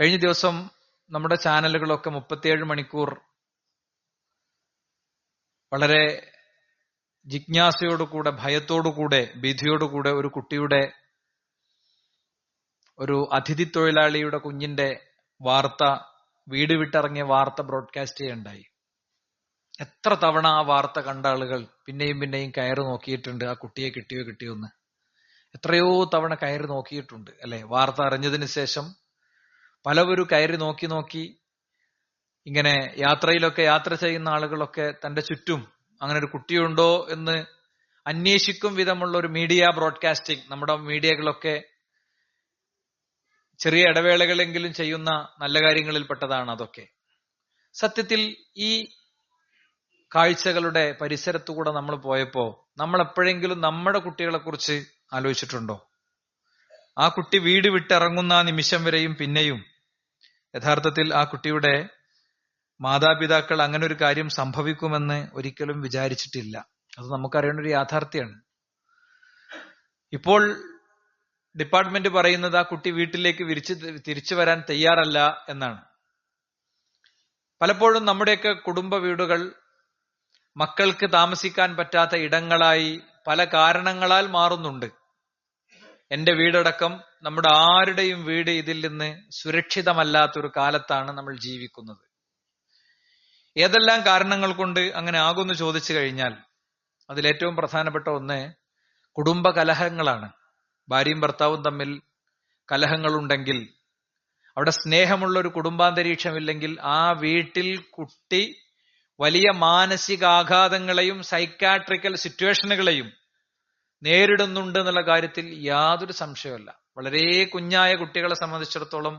കഴിഞ്ഞ ദിവസം നമ്മുടെ ചാനലുകളൊക്കെ 37 മണിക്കൂർ വളരെ ജിജ്ഞാസയോടുകൂടെ, ഭയത്തോടുകൂടെ, ഭീതിയോടുകൂടെ ഒരു കുട്ടിയുടെ, ഒരു അതിഥി തൊഴിലാളിയുടെ കുഞ്ഞിന്റെ വാർത്ത, വീട് വിട്ടിറങ്ങിയ വാർത്ത ബ്രോഡ്കാസ്റ്റ് ചെയ്യുണ്ടായി. എത്ര തവണ ആ വാർത്ത കണ്ട ആളുകൾ പിന്നെയും പിന്നെയും കയറി നോക്കിയിട്ടുണ്ട്, ആ കുട്ടിയെ കിട്ടിയോ കിട്ടിയോന്ന്. എത്രയോ തവണ കയറി നോക്കിയിട്ടുണ്ട് അല്ലെ? വാർത്ത അറിഞ്ഞതിന് ശേഷം പലവരും കയറി നോക്കി നോക്കി ഇങ്ങനെ യാത്രയിലൊക്കെ യാത്ര ചെയ്യുന്ന ആളുകളൊക്കെ തന്റെ ചുറ്റും അങ്ങനെ ഒരു കുട്ടിയുണ്ടോ എന്ന് അന്വേഷിക്കും വിധമുള്ള ഒരു മീഡിയ ബ്രോഡ്കാസ്റ്റിംഗ് നമ്മുടെ മീഡിയകളൊക്കെ ചെറിയ ഇടവേളകളെങ്കിലും ചെയ്യുന്ന നല്ല കാര്യങ്ങളിൽപ്പെട്ടതാണ് അതൊക്കെ. സത്യത്തിൽ ഈ കാഴ്ചകളുടെ പരിസരത്തുകൂടെ നമ്മൾ പോയപ്പോ നമ്മൾ എപ്പോഴെങ്കിലും നമ്മുടെ കുട്ടികളെ കുറിച്ച് ആലോചിച്ചിട്ടുണ്ടോ? ആ കുട്ടി വീട് വിട്ടിറങ്ങുന്ന ആ നിമിഷം വരെയും പിന്നെയും യഥാർത്ഥത്തിൽ ആ കുട്ടിയുടെ മാതാപിതാക്കൾ അങ്ങനെ ഒരു കാര്യം സംഭവിക്കുമെന്ന് ഒരിക്കലും വിചാരിച്ചിട്ടില്ല. അത് നമുക്കറിയേണ്ട ഒരു യാഥാർത്ഥ്യമാണ്. ഇപ്പോൾ ഡിപ്പാർട്ട്മെന്റ് പറയുന്നത് ആ കുട്ടി വീട്ടിലേക്ക് തിരിച്ചു വരാൻ തയ്യാറല്ല എന്നാണ്. പലപ്പോഴും നമ്മുടെയൊക്കെ കുടുംബ വീടുകൾ മക്കൾക്ക് താമസിക്കാൻ പറ്റാത്ത ഇടങ്ങളായി പല കാരണങ്ങളാൽ മാറുന്നുണ്ട്. എന്റെ വീടടക്കം നമ്മുടെ ആരുടെയും വീട് ഇതിൽ നിന്ന് സുരക്ഷിതമല്ലാത്തൊരു കാലത്താണ് നമ്മൾ ജീവിക്കുന്നത്. ഏതെല്ലാം കാരണങ്ങൾ കൊണ്ട് അങ്ങനെ ആകുമെന്ന് ചോദിച്ചു കഴിഞ്ഞാൽ അതിലേറ്റവും പ്രധാനപ്പെട്ട ഒന്ന് കുടുംബ കലഹങ്ങളാണ്. ഭാര്യയും ഭർത്താവും തമ്മിൽ കലഹങ്ങളുണ്ടെങ്കിൽ, അവിടെ സ്നേഹമുള്ള ഒരു കുടുംബാന്തരീക്ഷമില്ലെങ്കിൽ ആ വീട്ടിൽ കുട്ടി വലിയ മാനസികാഘാതങ്ങളെയും സൈക്കാട്രിക്കൽ സിറ്റുവേഷനുകളെയും നേരിടുന്നുണ്ട് എന്നുള്ള കാര്യത്തിൽ യാതൊരു സംശയമല്ല. വളരെ കുഞ്ഞായ കുട്ടികളെ സംബന്ധിച്ചിടത്തോളം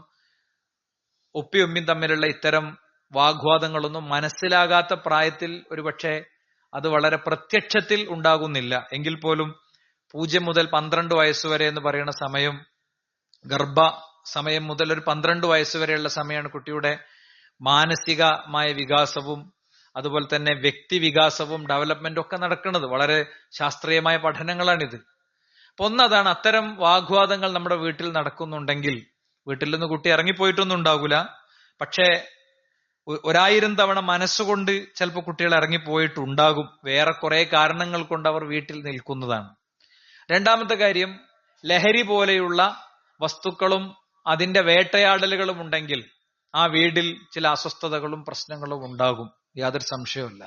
ഒപ്പിയൊമ്പിയും തമ്മിലുള്ള ഇത്തരം വാഗ്വാദങ്ങളൊന്നും മനസ്സിലാകാത്ത പ്രായത്തിൽ ഒരുപക്ഷെ അത് വളരെ പ്രത്യക്ഷത്തിൽ ഉണ്ടാകുന്നില്ല. എങ്കിൽ പോലും 0 മുതൽ 12 വയസ്സുവരെ എന്ന് പറയുന്ന സമയം, ഗർഭ സമയം മുതൽ ഒരു 12 വയസ്സുവരെയുള്ള സമയമാണ് കുട്ടിയുടെ മാനസികമായ വികാസവും അതുപോലെ തന്നെ വ്യക്തി വികാസവും ഡെവലപ്മെന്റും ഒക്കെ നടക്കുന്നത്. വളരെ ശാസ്ത്രീയമായ പഠനങ്ങളാണിത്. അപ്പൊ ഒന്നതാണ്, അത്തരം വാഗ്വാദങ്ങൾ നമ്മുടെ വീട്ടിൽ നടക്കുന്നുണ്ടെങ്കിൽ, വീട്ടിൽ നിന്ന് കുട്ടി ഇറങ്ങിപ്പോയിട്ടൊന്നും ഉണ്ടാകൂല, പക്ഷേ 1000 തവണ മനസ്സുകൊണ്ട് ചിലപ്പോൾ കുട്ടികൾ ഇറങ്ങിപ്പോയിട്ടുണ്ടാകും. വേറെ കുറെ കാരണങ്ങൾ കൊണ്ട് അവർ വീട്ടിൽ നിൽക്കുന്നതാണ്. രണ്ടാമത്തെ കാര്യം, ലഹരി പോലെയുള്ള വസ്തുക്കളും അതിന്റെ വേട്ടയാടലുകളും ഉണ്ടെങ്കിൽ ആ വീട്ടിൽ ചില അസ്വസ്ഥതകളും പ്രശ്നങ്ങളും ഉണ്ടാകും. യാതൊരു സംശയവുമില്ല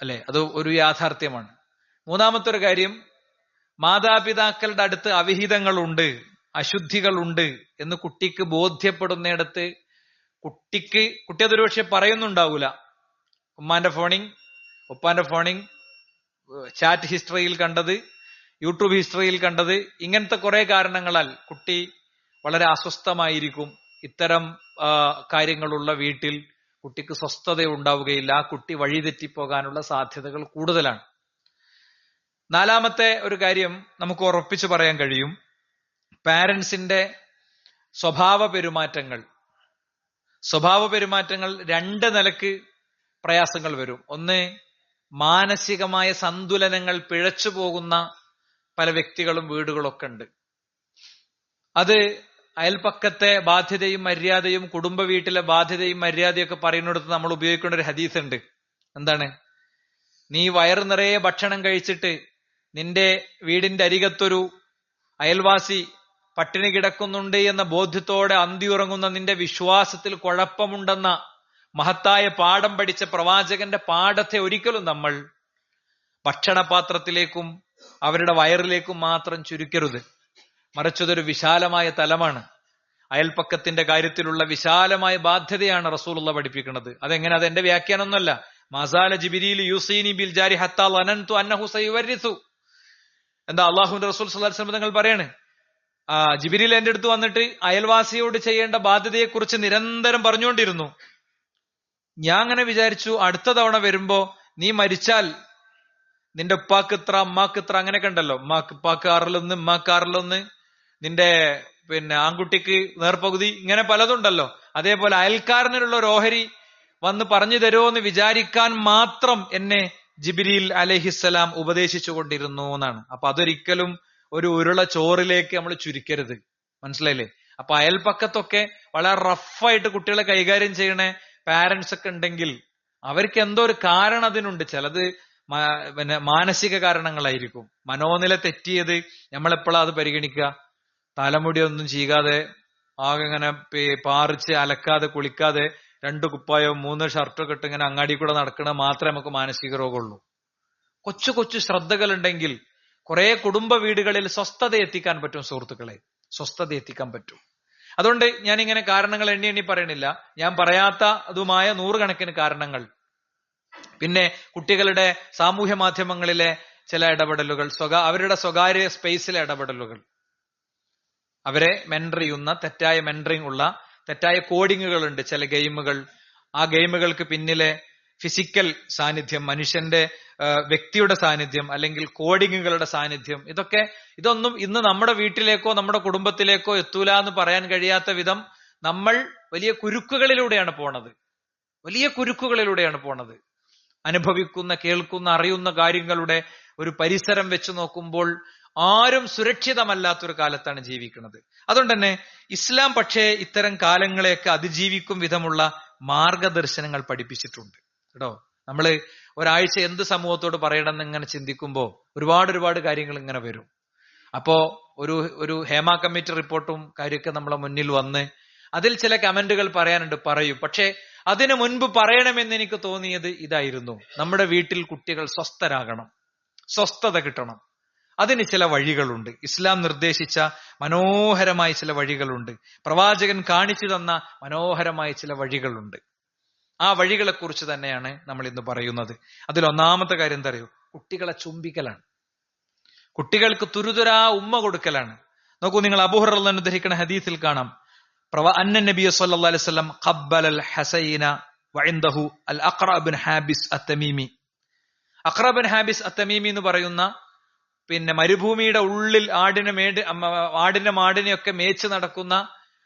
അല്ലെ? അത് ഒരു യാഥാർത്ഥ്യമാണ്. മൂന്നാമത്തെ ഒരു കാര്യം, മാതാപിതാക്കളുടെ അടുത്ത് അവിഹിതങ്ങളുണ്ട്, അശുദ്ധികളുണ്ട് എന്ന് കുട്ടിക്ക് ബോധ്യപ്പെടുന്നിടത്ത് കുട്ടി അതൊരു പക്ഷെ പറയുന്നുണ്ടാവൂല. ഉമ്മാന്റെ ഫോണിങ്, ഉപ്പാന്റെ ഫോണിങ്, ചാറ്റ് ഹിസ്റ്ററിയിൽ കണ്ടത്, യൂട്യൂബ് ഹിസ്റ്ററിയിൽ കണ്ടത്, ഇങ്ങനത്തെ കുറെ കാരണങ്ങളാൽ കുട്ടി വളരെ അസ്വസ്ഥമായിരിക്കും. ഇത്തരം കാര്യങ്ങളുള്ള വീട്ടിൽ കുട്ടിക്ക് സ്വസ്ഥത ഉണ്ടാവുകയില്ല. ആ കുട്ടി വഴിതെറ്റിപ്പോകാനുള്ള സാധ്യതകൾ കൂടുതലാണ്. നാലാമത്തെ ഒരു കാര്യം നമുക്ക് ഉറപ്പിച്ചു പറയാൻ കഴിയും, പാരന്റ്സിന്റെ സ്വഭാവ പെരുമാറ്റങ്ങൾ 2 നിലക്ക് പ്രയാസങ്ങൾ വരും. ഒന്ന്, മാനസികമായ സന്തുലനങ്ങൾ പിഴച്ചു പോകുന്ന പല വ്യക്തികളും വീടുകളൊക്കെ ഉണ്ട്. അത് അയൽപ്പക്കത്തെ ബാധ്യതയും മര്യാദയും കുടുംബ വീട്ടിലെ ബാധ്യതയും മര്യാദയൊക്കെ പറയുന്നിടത്ത് നമ്മൾ ഉപയോഗിക്കേണ്ട ഒരു ഹദീസ് ഉണ്ട്. എന്താണ്? നീ വയറു നിറയെ ഭക്ഷണം കഴിച്ചിട്ട് നിന്റെ വീടിന്റെ അരികത്തൊരു അയൽവാസി പട്ടിണി കിടക്കുന്നുണ്ട് എന്ന ബോധ്യത്തോടെ അന്തിയുറങ്ങുന്ന നിന്റെ വിശ്വാസത്തിൽ കുഴപ്പമുണ്ടെന്ന മഹത്തായ പാഠം പഠിച്ച പ്രവാചകന്റെ പാഠത്തെ ഒരിക്കലും നമ്മൾ ഭക്ഷണപാത്രത്തിലേക്കും അവരുടെ വയറിലേക്കും മാത്രം ചുരുക്കരുത്. മറിച്ചതൊരു വിശാലമായ തലമാണ്. അയൽപ്പക്കത്തിന്റെ കാര്യത്തിലുള്ള വിശാലമായ ബാധ്യതയാണ് റസൂലുള്ള പഠിപ്പിക്കുന്നത്. അതെങ്ങനെ? അതെന്റെ വ്യാഖ്യാനമൊന്നുമല്ല. മസാല ജിബ്രീൽ യൂസീനി ബിൽ ജാരി ഹത്താ ലനൻതു അന്നഹു സയുവരിസു. എന്താ അള്ളാഹുവിന്റെ റസൂൽ സ്വല്ലല്ലാഹു അലൈഹി വസല്ലം തങ്ങൾ പറയാണ്, ജിബ്രീൽ എന്റെ അടുത്ത് വന്നിട്ട് അയൽവാസിയോട് ചെയ്യേണ്ട ബാധ്യതയെക്കുറിച്ച് നിരന്തരം പറഞ്ഞുകൊണ്ടിരുന്നു. ഞാൻ അങ്ങനെ വിചാരിച്ചു, അടുത്ത തവണ വരുമ്പോ നീ മരിച്ചാൽ നിന്റെ ഉപ്പാക്ക് ഇത്ര, അമ്മാക്ക് ഇത്ര, അങ്ങനെയൊക്കെ ഉണ്ടല്ലോ, ഉപ്പാക്ക് 6-1, ഉമ്മാക്ക് 6-1, നിന്റെ ആൺകുട്ടിക്ക് നേർപകുതി, ഇങ്ങനെ പലതുണ്ടല്ലോ. അതേപോലെ അയൽക്കാരനുള്ള ഒരു ഓഹരി വന്ന് പറഞ്ഞു തരുമോ എന്ന് വിചാരിക്കാൻ മാത്രം എന്നെ ജിബ്രീൽ അലൈഹിസ്സലാം ഉപദേശിച്ചു കൊണ്ടിരുന്നു എന്നാണ്. അപ്പൊ അതൊരിക്കലും ഒരു ഉരുള ചോറിലേക്ക് നമ്മൾ ചുരുക്കരുത്. മനസ്സിലായില്ലേ? അപ്പൊ അയൽപ്പക്കത്തൊക്കെ വളരെ റഫായിട്ട് കുട്ടികളെ കൈകാര്യം ചെയ്യണ പാരന്റ്സ് ഒക്കെ ഉണ്ടെങ്കിൽ അവർക്ക് എന്തോ ഒരു കാരണം അതിനുണ്ട്. ചിലത് പിന്നെ മാനസിക കാരണങ്ങളായിരിക്കും. മനോനില തെറ്റിയത് നമ്മളെപ്പോഴാ അത് പരിഗണിക്കുക? തലമുടിയൊന്നും ചെയ്യാതെ ആകെ ഇങ്ങനെ പാറിച്ച് അലക്കാതെ കുളിക്കാതെ 2 കുപ്പായോ 3 ഷർട്ടൊക്കെ ഇട്ട് ഇങ്ങനെ അങ്ങാടി കൂടെ നടക്കണ മാത്രമേ നമുക്ക് മാനസിക രോഗമുള്ളൂ. കൊച്ചു കൊച്ചു ശ്രദ്ധകൾ ഉണ്ടെങ്കിൽ കുറെ കുടുംബ വീടുകളിൽ സ്വസ്ഥത എത്തിക്കാൻ പറ്റും. സുഹൃത്തുക്കളെ, സ്വസ്ഥത എത്തിക്കാൻ പറ്റും. അതുകൊണ്ട് ഞാൻ ഇങ്ങനെ കാരണങ്ങൾ എണ്ണി പറയണില്ല. ഞാൻ പറയാത്ത അതുമായ 100 കണക്കിന് കാരണങ്ങൾ. പിന്നെ കുട്ടികളുടെ സാമൂഹ്യ മാധ്യമങ്ങളിലെ ചില ഇടപെടലുകൾ, അവരുടെ സ്വകാര്യ സ്പേസിലെ ഇടപെടലുകൾ, അവരെ മെന്റർ ചെയ്യുന്ന തെറ്റായ മെന്ററിങ് ഉള്ള തെറ്റായ കോഡിങ്ങുകൾ ഉണ്ട്. ചില ഗെയിമുകൾ, ആ ഗെയിമുകൾക്ക് പിന്നിലെ ഫിസിക്കൽ സാന്നിധ്യം, മനുഷ്യന്റെ വ്യക്തിയുടെ സാന്നിധ്യം, അല്ലെങ്കിൽ കോഡിങ്ങുകളുടെ സാന്നിധ്യം, ഇതൊന്നും ഇന്ന് നമ്മുടെ വീട്ടിലേക്കോ നമ്മുടെ കുടുംബത്തിലേക്കോ എത്തൂല എന്ന് പറയാൻ കഴിയാത്ത വിധം നമ്മൾ വലിയ കുരുക്കുകളിലൂടെയാണ് പോണത്. വലിയ കുരുക്കുകളിലൂടെയാണ് പോണത്. അനുഭവിക്കുന്ന, കേൾക്കുന്ന, അറിയുന്ന കാര്യങ്ങളുടെ ഒരു പരിസരം വെച്ച് നോക്കുമ്പോൾ ആരും സുരക്ഷിതമല്ലാത്തൊരു കാലത്താണ് ജീവിക്കുന്നത്. അതുകൊണ്ട് തന്നെ ഇസ്ലാം പക്ഷേ ഇത്തരം കാലങ്ങളെയൊക്കെ അതിജീവിക്കും വിധമുള്ള മാർഗദർശനങ്ങൾ പഠിപ്പിച്ചിട്ടുണ്ട് കേട്ടോ. നമ്മള് ഒരാഴ്ച എന്ത് സമൂഹത്തോട് പറയണമെന്ന് ഇങ്ങനെ ചിന്തിക്കുമ്പോ ഒരുപാട് കാര്യങ്ങൾ ഇങ്ങനെ വരും. അപ്പോ ഒരു ഹേമ കമ്മിറ്റി റിപ്പോർട്ടും കാര്യമൊക്കെ നമ്മളെ മുന്നിൽ വന്ന് അതിൽ ചില കമന്റുകൾ പറയാനുണ്ട്, പറയും. പക്ഷേ അതിനു മുൻപ് പറയണമെന്ന് എനിക്ക് തോന്നിയത് ഇതായിരുന്നു: നമ്മുടെ വീട്ടിൽ കുട്ടികൾ സ്വസ്ഥരാകണം, സ്വസ്ഥത കിട്ടണം. അതിന് ചില വഴികളുണ്ട്. ഇസ്ലാം നിർദ്ദേശിച്ച മനോഹരമായ ചില വഴികളുണ്ട്. പ്രവാചകൻ കാണിച്ചു തന്ന മനോഹരമായ ചില വഴികളുണ്ട്. ആ വഴികളെ കുറിച്ച് തന്നെയാണ് നമ്മൾ ഇന്ന് പറയുന്നത്. അതിൽ ഒന്നാമത്തെ കാര്യം എന്താ അറിയോ? കുട്ടികളെ ചുംബിക്കലാണ്. കുട്ടികൾക്ക് തുരുതുരാ ഉമ്മ കൊടുക്കലാണ്. നോക്കൂ, നിങ്ങൾ അബൂ ഹുറൈറ റളിയല്ലാഹു അൻഹു ഉദ്ധരിക്കുന്ന ഹദീസിൽ കാണാം, അന്ന നബി സല്ലല്ലാഹു അലൈഹി വസല്ലം ഖബ്ബല അൽ ഹസൈന വഇൻദഹു അൽ അഖ്റ ഇബ്നു ഹാബിസ് അത്തമീമി. അഖ്റ ഇബ്നു ഹാബിസ് അത്തമീമി എന്ന് പറയുന്ന പിന്നെ മരുഭൂമിയുടെ ഉള്ളിൽ ആടിന്റെ മാടിനെയൊക്കെ മേച്ച് നടക്കുന്ന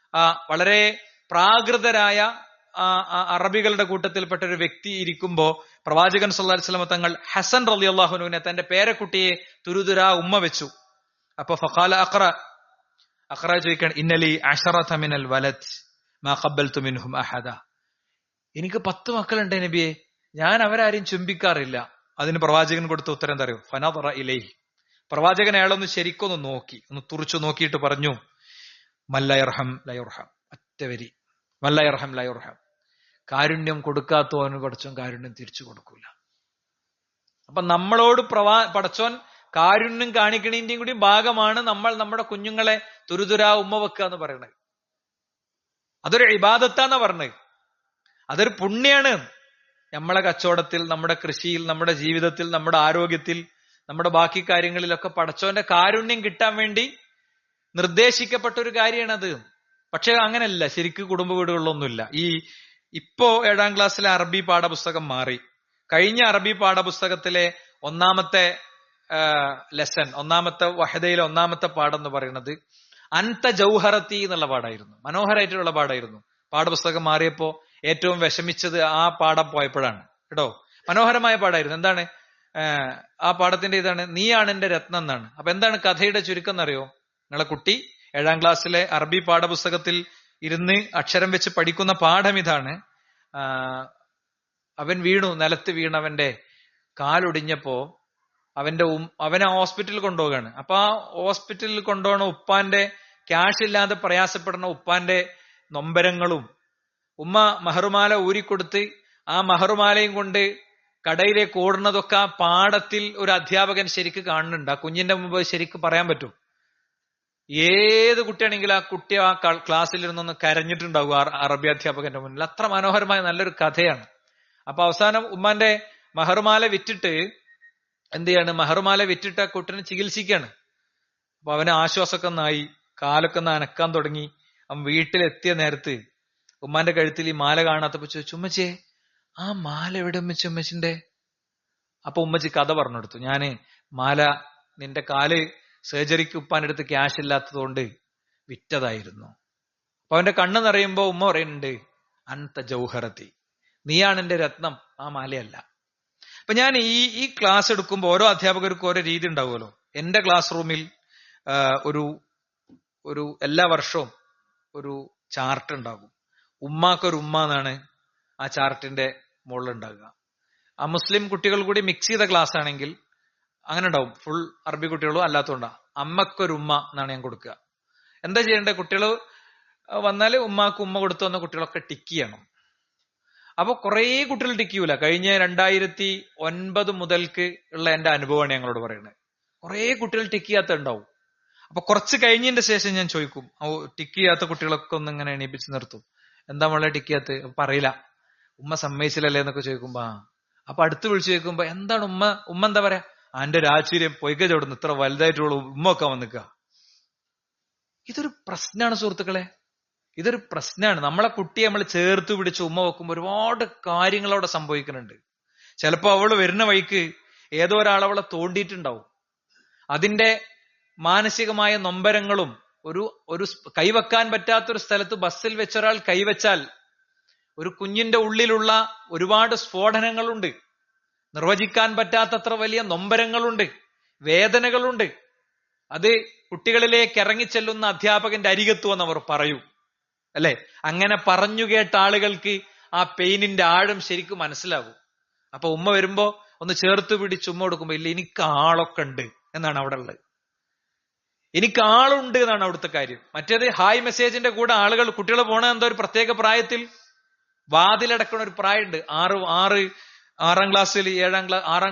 വളരെ പ്രാകൃതരായ അറബികളുടെ കൂട്ടത്തിൽപ്പെട്ട ഒരു വ്യക്തി ഇരിക്കുമ്പോ പ്രവാചകൻ സല്ലല്ലാഹു അലൈഹി വസല്ലം തങ്ങൾ ഹസൻ റളിയല്ലാഹു അൻഹുവിനെ, തന്റെ പേരക്കുട്ടിയെ തുരുതുരാ ഉമ്മ വെച്ചു. അപ്പൊ ഫഖാല അഖ്റ ചോദിക്കണം, ഇന്നലി അശറത മിനൽ വലദ് മാ ഖബ്ബൽതു മിൻഹും അഹദ. എനിക്ക് 10 മക്കളുണ്ട് നബിയെ, ഞാൻ അവരാരെയും ചുംബിക്കാറില്ല. അതിന് പ്രവാചകൻ കൊടുത്ത ഉത്തരം എന്താ അറിയോ? ഫനദറ ഇലൈഹി. പ്രവാചകൻ അയാളൊന്ന് ശരിക്കൊന്ന് നോക്കി, ഒന്ന് തുറച്ചു നോക്കിയിട്ട് പറഞ്ഞു, മല്ലയർഹം ലയുർഹം. ഒറ്റവരി, മല്ലയർഹം ലയുർഹം. കാരുണ്യം കൊടുക്കാത്തവന് പടച്ചോൻ കാരുണ്യം തിരിച്ചു കൊടുക്കൂല. അപ്പൊ നമ്മളോട് പടച്ചോൻ കാരുണ്യം കാണിക്കണേന്റെയും കൂടി ഭാഗമാണ് നമ്മൾ നമ്മുടെ കുഞ്ഞുങ്ങളെ തുരുതുരാ ഉമ്മ വെക്കുക എന്ന് പറയുന്നത്. അതൊരു ഇബാദത്താന്നാ പറഞ്ഞത്, അതൊരു പുണ്യാണ്. നമ്മളെ കച്ചവടത്തിൽ, നമ്മുടെ കൃഷിയിൽ, നമ്മുടെ ജീവിതത്തിൽ, നമ്മുടെ ആരോഗ്യത്തിൽ, നമ്മുടെ ബാക്കി കാര്യങ്ങളിലൊക്കെ പടച്ചോന്റെ കാരുണ്യം കിട്ടാൻ വേണ്ടി നിർദ്ദേശിക്കപ്പെട്ട ഒരു കാര്യമാണത്. പക്ഷെ അങ്ങനെയല്ല, ശരിക്ക് കുടുംബ വീടുകളിലൊന്നുമില്ല. ഇപ്പോ 7ാം ക്ലാസ്സിലെ അറബി പാഠപുസ്തകം മാറി. കഴിഞ്ഞ അറബി പാഠപുസ്തകത്തിലെ ഒന്നാമത്തെ ലെസൺ, ഒന്നാമത്തെ വഹദയിലെ ഒന്നാമത്തെ പാഠം എന്ന് പറയുന്നത് അൻത ജൗഹറത്തി എന്നുള്ള പാഠമായിരുന്നു. മനോഹരമായിട്ടുള്ള പാഠമായിരുന്നു. പാഠപുസ്തകം മാറിയപ്പോ ഏറ്റവും വിഷമിച്ചത് ആ പാഠം പോയപ്പോഴാണ് കേട്ടോ. മനോഹരമായ പാഠമായിരുന്നു. എന്താണ് ആ പാഠത്തിന്റെ ഇതാണ്, നീയാണ് എന്റെ രത്നം എന്നാണ്. അപ്പൊ എന്താണ് കഥയുടെ ചുരുക്കം എന്നറിയോ? നിങ്ങളെ കുട്ടി 7ാം ക്ലാസ്സിലെ അറബി പാഠപുസ്തകത്തിൽ ഇരുന്ന് അക്ഷരം വെച്ച് പഠിക്കുന്ന പാഠം ഇതാണ്. അവൻ വീണു, നിലത്ത് വീണവന്റെ കാലൊടിഞ്ഞപ്പോ അവനെ ഹോസ്പിറ്റലിൽ കൊണ്ടുപോവുകയാണ്. അപ്പൊ ആ ഹോസ്പിറ്റലിൽ കൊണ്ടുപോകണ ഉപ്പാന്റെ, ക്യാഷ് ഇല്ലാതെ പ്രയാസപ്പെടുന്ന ഉപ്പാന്റെ നൊമ്പരങ്ങളും, ഉമ്മ മഹറുമാല ഊരിക്കൊടുത്ത് ആ മഹറുമാലയും കൊണ്ട് കടയിലേക്ക് ഓടുന്നതൊക്കെ ആ പാഠത്തിൽ ഒരു അധ്യാപകൻ ശരിക്ക് കാണുന്നുണ്ട്. ആ കുഞ്ഞിന്റെ മുമ്പ് ശരിക്ക് പറയാൻ പറ്റും. ഏത് കുട്ടിയാണെങ്കിലും ആ കുട്ടി ആ ക്ലാസ്സിലിരുന്നൊന്ന് കരഞ്ഞിട്ടുണ്ടാവും അറബി അധ്യാപകന്റെ മുന്നിൽ. അത്ര മനോഹരമായ നല്ലൊരു കഥയാണ്. അപ്പൊ അവസാനം ഉമ്മാന്റെ മഹറുമാല വിറ്റിട്ട് എന്ത് ചെയ്യാണ്? മഹറുമാല വിറ്റിട്ട് ആ കുട്ടിനെ ചികിത്സിക്കുകയാണ്. അപ്പൊ അവന് ആശ്വാസമൊക്കെ ഒന്നായി, കാലൊക്കെ ഒന്ന് അനക്കാൻ തുടങ്ങി. അവൻ വീട്ടിലെത്തിയ നേരത്ത് ഉമ്മാന്റെ കഴുത്തിൽ ഈ മാല കാണാത്തപ്പോ ചോദിച്ചു, ഉമ്മച്ചേ ആ മാല എവിടെ ഉമ്മച്ചിന്റെ? അപ്പൊ ഉമ്മച്ചി കഥ പറഞ്ഞു കൊടുത്തു, ഞാന് മാല നിന്റെ കാല് സർജറിക്ക് ഉപ്പാനെടുത്ത് ക്യാഷ് ഇല്ലാത്തതുകൊണ്ട് വിറ്റതായിരുന്നു. അപ്പൊ അവന്റെ കണ്ണ് നിറയുമ്പോ ഉമ്മ പറയുന്നുണ്ട്, അൻത ജൗഹറത്തി, നീയാണ് എന്റെ രത്നം, ആ മാലയല്ല. അപ്പൊ ഞാൻ ഈ ക്ലാസ് എടുക്കുമ്പോൾ ഓരോ അധ്യാപകർക്കും ഓരോ രീതി ഉണ്ടാവുമല്ലോ. എന്റെ ക്ലാസ് റൂമിൽ ഒരു എല്ലാ വർഷവും ഒരു ചാർട്ട് ഉണ്ടാകും. ഉമ്മാക്കൊരു ഉമ്മ എന്നാണ് ആ ചാർട്ടിന്റെ മുകളിൽ ഉണ്ടാകുക. ആ മുസ്ലിം കുട്ടികൾ കൂടി മിക്സ് ചെയ്ത ക്ലാസ് ആണെങ്കിൽ അങ്ങനെ ഉണ്ടാവും. ഫുൾ അറബി കുട്ടികളും അല്ലാത്തതുകൊണ്ടാ. അമ്മക്കൊരു ഉമ്മ എന്നാണ് ഞാൻ കൊടുക്കുക. എന്താ ചെയ്യേണ്ടത്? കുട്ടികൾ വന്നാല് ഉമ്മാക്ക് ഉമ്മ കൊടുത്തു വന്ന കുട്ടികളൊക്കെ ടിക്ക് ചെയ്യണം. അപ്പൊ കുറെ കുട്ടികൾ ടിക്ക് ചെയ്യൂല. കഴിഞ്ഞ 2009 മുതൽക്ക് ഉള്ള എന്റെ അനുഭവമാണ് ഞങ്ങളോട് പറയുന്നത്. കുറെ കുട്ടികൾ ടിക്ക് ചെയ്യാത്ത ഉണ്ടാവും. അപ്പൊ കുറച്ച് കഴിഞ്ഞതിന്റെ ശേഷം ഞാൻ ചോദിക്കും, ടിക്ക് ചെയ്യാത്ത കുട്ടികളൊക്കെ ഒന്ന് ഇങ്ങനെ എണീപ്പിച്ച് നിർത്തും. എന്താ മോളെ ടിക്ക് ചെയ്യാത്ത? പറയില്ല, ഉമ്മ സമ്മതിച്ചില്ലല്ലേ എന്നൊക്കെ ചോദിക്കുമ്പോ അപ്പൊ അടുത്ത് വിളിച്ചു ചോദിക്കുമ്പോ എന്താണ് ഉമ്മ എന്താ പറയാ? എന്റെ രാജീര്യം പൊയ്ക ചോടുന്നു, ഇത്ര വലുതായിട്ടുള്ള ഉമ്മ ഒക്കെ വന്നിക്ക. ഇതൊരു പ്രശ്നമാണ് സുഹൃത്തുക്കളെ, ഇതൊരു പ്രശ്നമാണ്. നമ്മളെ കുട്ടിയെ നമ്മൾ ചേർത്ത് പിടിച്ച് ഉമ്മ വെക്കുമ്പോൾ ഒരുപാട് കാര്യങ്ങൾ അവിടെ സംഭവിക്കുന്നുണ്ട്. ചിലപ്പോ അവള് വരുന്ന വഴിക്ക് ഏതോ ഒരാളവളെ തോണ്ടിയിട്ടുണ്ടാവും. അതിന്റെ മാനസികമായ നൊമ്പരങ്ങളും ഒരു കൈവെക്കാൻ പറ്റാത്തൊരു സ്ഥലത്ത് ബസ്സിൽ വെച്ചൊരാൾ കൈവച്ചാൽ ഒരു കുഞ്ഞിന്റെ ഉള്ളിലുള്ള ഒരുപാട് സ്ഫോടനങ്ങളുണ്ട്, നിർവചിക്കാൻ പറ്റാത്തത്ര വലിയ നൊമ്പരങ്ങളുണ്ട്, വേദനകളുണ്ട്. അത് കുട്ടികളിലേക്ക് ഇറങ്ങിച്ചെല്ലുന്ന അധ്യാപകന്റെ അരികത്തു എന്നവർ പറയൂ, അല്ലെ? അങ്ങനെ പറഞ്ഞു കേട്ട ആളുകൾക്ക് ആ പെയിനിന്റെ ആഴം ശരിക്കും മനസ്സിലാകും. അപ്പൊ ഉമ്മ വരുമ്പോ ഒന്ന് ചേർത്ത് പിടിച്ച് ഉമ്മ കൊടുക്കുമ്പോ, ഇല്ല എനിക്ക് ആളൊക്കെ ഉണ്ട് എന്നാണ് അവിടെ ഉള്ളത്, എനിക്ക് ആളുണ്ട് എന്നാണ് അവിടുത്തെ കാര്യം. മറ്റേത് ഹായ് മെസ്സേജിന്റെ കൂടെ ആളുകൾ കുട്ടികൾ പോണ എന്തോ ഒരു പ്രത്യേക പ്രായത്തിൽ വാതിലടക്കണ ഒരു പ്രായമുണ്ട്. ആറാം ക്ലാസ്സിൽ, 6ാം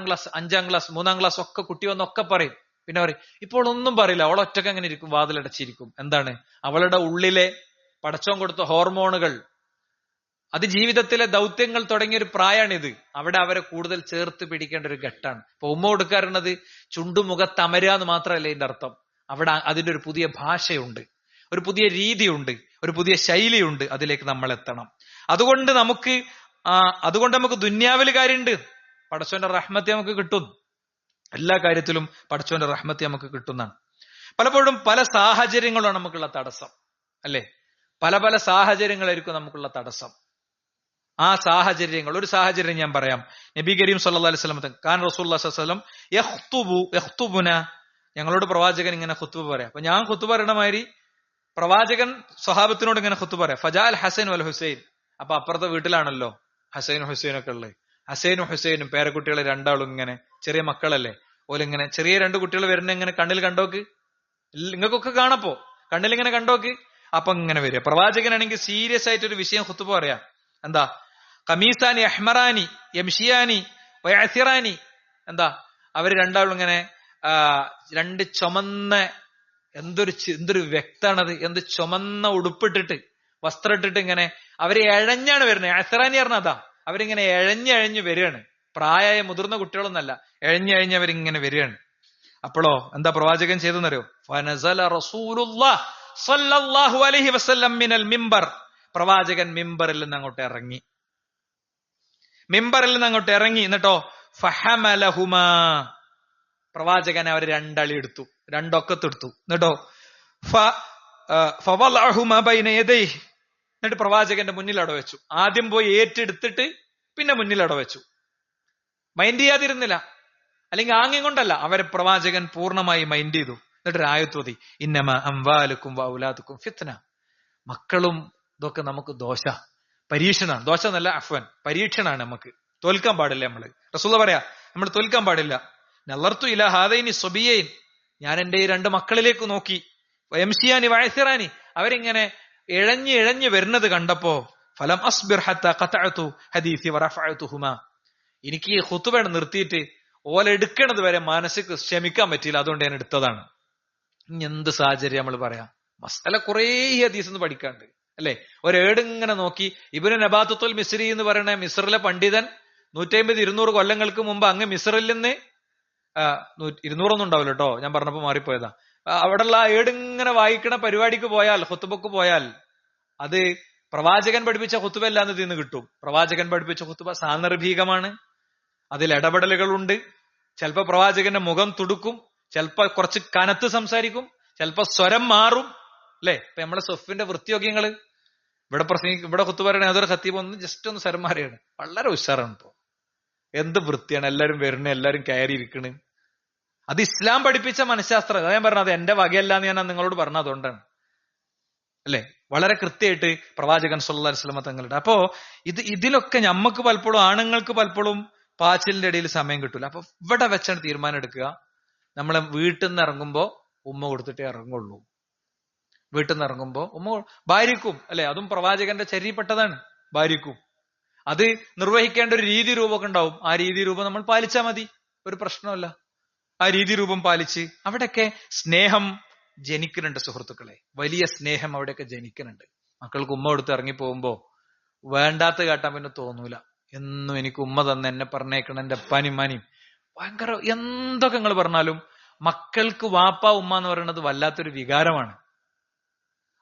ക്ലാസ്, 5ാം ക്ലാസ്, 3ാം ക്ലാസ് ഒക്കെ കുട്ടി വന്നൊക്കെ പറയും. പിന്നെ പറയും ഇപ്പോൾ ഒന്നും പറയില്ല, അവൾ ഒറ്റക്ക് അങ്ങനെ ഇരിക്കും, വാതിലടച്ചിരിക്കും. എന്താണ്? അവളുടെ ഉള്ളിലെ പടച്ചോൻ കൊടുത്ത ഹോർമോണുകൾ, അത് ജീവിതത്തിലെ ദൗത്യങ്ങൾ തുടങ്ങിയൊരു പ്രായമാണിത്. അവിടെ അവരെ കൂടുതൽ ചേർത്ത് പിടിക്കേണ്ട ഒരു ഘട്ടമാണ്. ഇപ്പൊ ഉമ്മ കൊടുക്കാറുള്ളത് ചുണ്ടുമുഖത്തമരുക എന്ന് മാത്രമല്ല ഇതിന്റെ അർത്ഥം. അവിടെ അതിന്റെ ഒരു പുതിയ ഭാഷയുണ്ട്, ഒരു പുതിയ രീതിയുണ്ട്, ഒരു പുതിയ ശൈലിയുണ്ട്. അതിലേക്ക് നമ്മൾ എത്തണം. അതുകൊണ്ട് നമുക്ക് ദുന്യാവിൽ കാര്യമുണ്ട്, പടച്ചോന്റെ റഹ്മത്ത് നമുക്ക് കിട്ടും. എല്ലാ കാര്യത്തിലും പടച്ചോന്റെ റഹ്മത്ത് നമുക്ക് കിട്ടുന്നതാണ്. പലപ്പോഴും പല സാഹചര്യങ്ങളാണ് നമുക്കുള്ള തടസ്സം, അല്ലെ? പല പല സാഹചര്യങ്ങളായിരിക്കും നമുക്കുള്ള തടസ്സം. ആ സാഹചര്യങ്ങൾ, ഒരു സാഹചര്യം ഞാൻ പറയാം. നബി കരീം സല്ലല്ലാഹു അലൈഹി വസല്ലം കാൻ റസൂലുള്ളാഹി സ്വല്ലല്ലാഹു അലൈഹി വസല്ലം യഖ്തുബുന, ഞങ്ങളോട് പ്രവാചകൻ ഇങ്ങനെ ഖുത്ബ പറയാം. അപ്പൊ ഞാൻ ഖുത്ബ പറയണ മാതിരി പ്രവാചകൻ സ്വഹാബത്തിനോട് ഇങ്ങനെ ഖുത്ബ പറയാം. ഫജാൽ ഹസൻ വൽ ഹുസൈൻ, അപ്പൊ അപ്പുറത്തെ വീട്ടിലാണല്ലോ ഹസൈനും ഹുസൈനും ഒക്കെ ഉള്ളത്. ഹസൈനും ഹുസൈനും പേരക്കുട്ടികളെ രണ്ടാളും ഇങ്ങനെ ചെറിയ മക്കളല്ലേ, ഓലിങ്ങനെ ചെറിയ 2 കുട്ടികൾ വരുന്ന ഇങ്ങനെ കണ്ണിൽ കണ്ടോക്ക്, നിങ്ങൾക്കൊക്കെ കാണപ്പോ കണ്ണിൽ ഇങ്ങനെ കണ്ടോക്ക്. അപ്പൊ ഇങ്ങനെ വരിക. പ്രവാചകനാണെങ്കിൽ സീരിയസ് ആയിട്ട് ഒരു വിഷയം ഖുത്ബ പറയാം. എന്താ? ഖമീസാനി അഹ്മറാനി യംഷിയാനി വയസിറാനി. എന്താ? അവര് രണ്ടാളും ഇങ്ങനെ 2 ചുമന്ന, എന്തൊരു വ്യക്താണത്, എന്ത് ചുമന്ന ഉടുപ്പിട്ടിട്ട് വസ്ത്രം ഇട്ടിട്ട് ഇങ്ങനെ അവര് എഴഞ്ഞാണ് വരുന്നത്. അസറാനി പറഞ്ഞ അതാ, അവരിങ്ങനെ എഴഞ്ഞ് വരികയാണ്. പ്രായമായ മുതിർന്ന കുട്ടികളൊന്നല്ല, എഴഞ്ഞ് അവരിങ്ങനെ വരികയാണ്. അപ്പോഴോ എന്താ പ്രവാചകൻ ചെയ്തെന്നറിയോ? ഫനസല റസൂലുള്ളാഹി സ്വല്ലല്ലാഹു അലൈഹി വസല്ലം മിനൽ മിമ്പർ, പ്രവാചകൻ മിമ്പറിൽ നിന്ന് അങ്ങോട്ട് ഇറങ്ങി. എന്നിട്ടോ ഫഹമലഹുമാ, പ്രവാചകൻ അവർ 2 അളി എടുത്തു, 2 ഒക്കത്തെടുത്തു. എന്നിട്ടോ ഫവളഅഹുമാ ബൈന യദൈഹി, എന്നിട്ട് പ്രവാചകന്റെ മുന്നിൽ അവിടെ വെച്ചു. ആദ്യം പോയി ഏറ്റെടുത്തിട്ട് പിന്നെ മുന്നിൽ അവിടെ വെച്ചു. മൈൻഡ് ചെയ്യാതിരുന്നില്ല, അല്ലെങ്കിൽ ആംഗ്യം കൊണ്ടല്ല, അവരെ പ്രവാചകൻ പൂർണ്ണമായി മൈൻഡ് ചെയ്തു. എന്നിട്ട് ആയത്തോതി, ഇന്നമാ അംവാലുക്കും വഔലാദുക്കും ഫിത്ന, മക്കളും ഇതൊക്കെ നമുക്ക് പരീക്ഷണാണ്. ദോശ എന്നല്ല, അഫ്വൻ, പരീക്ഷണാണ്. നമുക്ക് തോൽക്കാൻ പാടില്ല. റസൂൽ പറയാ, നമ്മൾ തോൽക്കാൻ പാടില്ല. നളർത്തു ഇലാ ഹാദൈനി സ്വബിയൈൻ, ഞാൻ എന്റെ ഈ 2 മക്കളിലേക്ക് നോക്കി. വയംഷിയാനി വയസിറാനി, അവരിങ്ങനെ ഇഴഞ്ഞ് വരുന്നത് കണ്ടപ്പോ ഫലം അസ്ബിർ ഹത്താ ഖതഅതു ഹദീസി വറഫഅതുഹുമാ, എനിക്ക് ഈ ഖുത്ബ നിർത്തിയിട്ട് ഓലെടുക്കണത് വരെ മനസ്സിക്ക് ക്ഷമിക്കാൻ പറ്റിയില്ല, അതുകൊണ്ട് ഞാൻ എടുത്തതാണ്. ഇനി എന്ത് സാഹചര്യം നമ്മൾ പറയാം? മസല കുറേ ഹദീസ് എന്ന് പഠിക്കാണ്ട്, അല്ലെ? ഒരേടിങ്ങനെ നോക്കി. ഇബ്നു നബാത്തുൽ മിസ്രി എന്ന് പറയുന്ന മിസ്റിലെ പണ്ഡിതൻ 150-200 കൊല്ലങ്ങൾക്ക് മുമ്പ് അങ്ങ് മിസ്റിൽ നിന്ന് 200 ഉണ്ടാവില്ല കേട്ടോ, ഞാൻ പറഞ്ഞപ്പോ മാറിപ്പോയതാ. അവിടെയുള്ള ആ ഏടിങ്ങനെ വായിക്കണ പരിപാടിക്ക് പോയാൽ, ഖുത്ബക്ക് പോയാൽ, അത് പ്രവാചകൻ പഠിപ്പിച്ച ഖുത്ബ അല്ലാന്ന് തിന്ന് കിട്ടും. പ്രവാചകൻ പഠിപ്പിച്ച ഖുത്ബ സാന്ദർഭികമാണ്, അതിൽ ഇടപെടലുകളുണ്ട്. ചിലപ്പോ പ്രവാചകന്റെ മുഖം തുടുക്കും, ചിലപ്പോ കുറച്ച് കനത്ത് സംസാരിക്കും, ചിലപ്പോ സ്വരം മാറും, അല്ലെ? ഇപ്പൊ നമ്മളെ സൊഫിന്റെ വൃത്തിയോഗ്യങ്ങള് ഇവിടെ ഖുത്ബ പറയണ ഏതൊരു ഖത്തീബ് ഒന്ന് ജസ്റ്റ് ഒന്ന് സ്വരം മാറിയാണ്, വളരെ ഉഷാറാണ്. ഇപ്പൊ എന്ത് വൃത്തിയാണ്, എല്ലാരും വരണ, എല്ലാരും കയറിയിരിക്കണ്. അത് ഇസ്ലാം പഠിപ്പിച്ച മനഃശാസ്ത്രം. അതാ ഞാൻ പറഞ്ഞത്, എന്റെ വകയല്ല എന്ന് ഞാൻ നിങ്ങളോട് പറഞ്ഞ അതുകൊണ്ടാണ്, അല്ലെ? വളരെ കൃത്യമായിട്ട് പ്രവാചകൻ സല്ലല്ലാഹു അലൈഹി വസല്ലം തങ്ങളുടെ. അപ്പോ ഇതിലൊക്കെ ഞമ്മക്ക് പലപ്പോഴും ആണുങ്ങൾക്ക് പലപ്പോഴും പാച്ചിലിന്റെ ഇടയിൽ സമയം കിട്ടൂല. അപ്പൊ ഇവിടെ വെച്ചാണ് തീരുമാനം എടുക്കുക, നമ്മളെ വീട്ടിൽ നിന്ന് ഇറങ്ങുമ്പോ ഉമ്മ കൊടുത്തിട്ടേ ഇറങ്ങുള്ളൂ. വീട്ടിൽ നിന്ന് ഇറങ്ങുമ്പോ ഭാര്യക്കും അല്ലെ, അതും പ്രവാചകന്റെ ചര്യപ്പെട്ടതാണ്. ഭാര്യക്കും അത് നിർവഹിക്കേണ്ട ഒരു രീതി രൂപമൊക്കെ ഉണ്ടാവും. ആ രീതി രൂപം നമ്മൾ പാലിച്ചാൽ മതി, ഒരു പ്രശ്നമല്ല. ആ രീതി രൂപം പാലിച്ച് അവിടെയൊക്കെ സ്നേഹം ജനിക്കുന്നുണ്ട് സുഹൃത്തുക്കളെ, വലിയ സ്നേഹം അവിടെയൊക്കെ ജനിക്കുന്നുണ്ട്. മക്കൾക്ക് ഉമ്മ കൊടുത്ത് ഇറങ്ങി പോകുമ്പോ വേണ്ടാത്ത കേട്ടാൻ പിന്നെ തോന്നൂല. എന്നും എനിക്ക് ഉമ്മ തന്നെ എന്നെ പറഞ്ഞേക്കണം, എന്റെ അപ്പാനും മാനിയും ഭയങ്കര എന്തൊക്കെ നിങ്ങൾ പറഞ്ഞാലും മക്കൾക്ക് വാപ്പ ഉമ്മ എന്ന് പറയുന്നത് വല്ലാത്തൊരു വികാരമാണ്.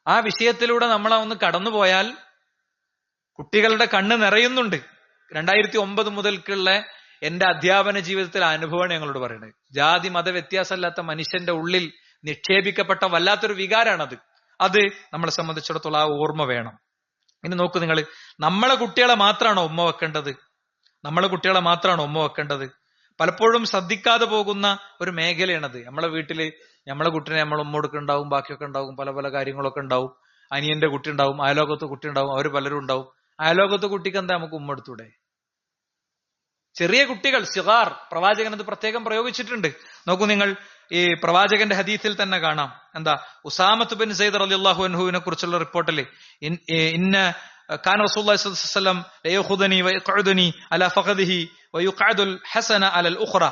ആ വിഷയത്തിലൂടെ നമ്മളെ ഒന്ന് കടന്നുപോയാൽ കുട്ടികളുടെ കണ്ണ് നിറയുന്നുണ്ട്. 2009 മുതൽക്കുള്ള എന്റെ അധ്യാപന ജീവിതത്തിലെ അനുഭവമാണ് ഞങ്ങളോട് പറയുന്നത്. ജാതി മത വ്യത്യാസമില്ലാത്ത മനുഷ്യന്റെ ഉള്ളിൽ നിക്ഷേപിക്കപ്പെട്ട വല്ലാത്തൊരു വികാരമാണത്. അത് നമ്മളെ സംബന്ധിച്ചിടത്തോളം ആ ഓർമ്മ വേണം. ഇനി നോക്കൂ നിങ്ങൾ, നമ്മളെ കുട്ടികളെ മാത്രമാണോ ഉമ്മ വെക്കേണ്ടത്? നമ്മളെ കുട്ടികളെ മാത്രമാണോ ഉമ്മ വെക്കേണ്ടത്? പലപ്പോഴും ശ്രദ്ധിക്കാതെ പോകുന്ന ഒരു മേഖലയാണത്. നമ്മളെ വീട്ടില് നമ്മളെ കുട്ടിനെ നമ്മൾ ഉമ്മ കൊടുക്കുന്നുണ്ടാവും, ബാക്കിയൊക്കെ ഉണ്ടാവും, പല പല കാര്യങ്ങളൊക്കെ ഉണ്ടാവും. അനിയന്റെ കുട്ടി ഉണ്ടാവും, അയലോകത്ത് കുട്ടി ഉണ്ടാവും, അവർ പലരും ഉണ്ടാവും. അയലോകത്ത് കുട്ടിക്ക് എന്താ നമുക്ക് ഉമ്മ എടുത്തൂടെ? ചെറിയ കുട്ടികൾ സിഗാർ, പ്രവാചകൻ അത് പ്രത്യേകം പ്രയോഗിച്ചിട്ടുണ്ട്. നോക്കൂ നിങ്ങൾ, ഈ പ്രവാചകന്റെ ഹദീസിൽ തന്നെ കാണാം. എന്താ, ഉസാമത്ത് ബിൻ സെയ്ദ് റളിയല്ലാഹു അൻഹുവിനെ കുറിച്ചുള്ള റിപ്പോർട്ടിൽ ഇന്ന കാന റസൂലുള്ളാഹി സ്വല്ലല്ലാഹു അലൈഹി വസല്ലം ലയഖുദനി വയഖഉദനി അലാ ഫഖദിഹി വയുഖഅദുൽ ഹസന അലൽ ഉഖറ.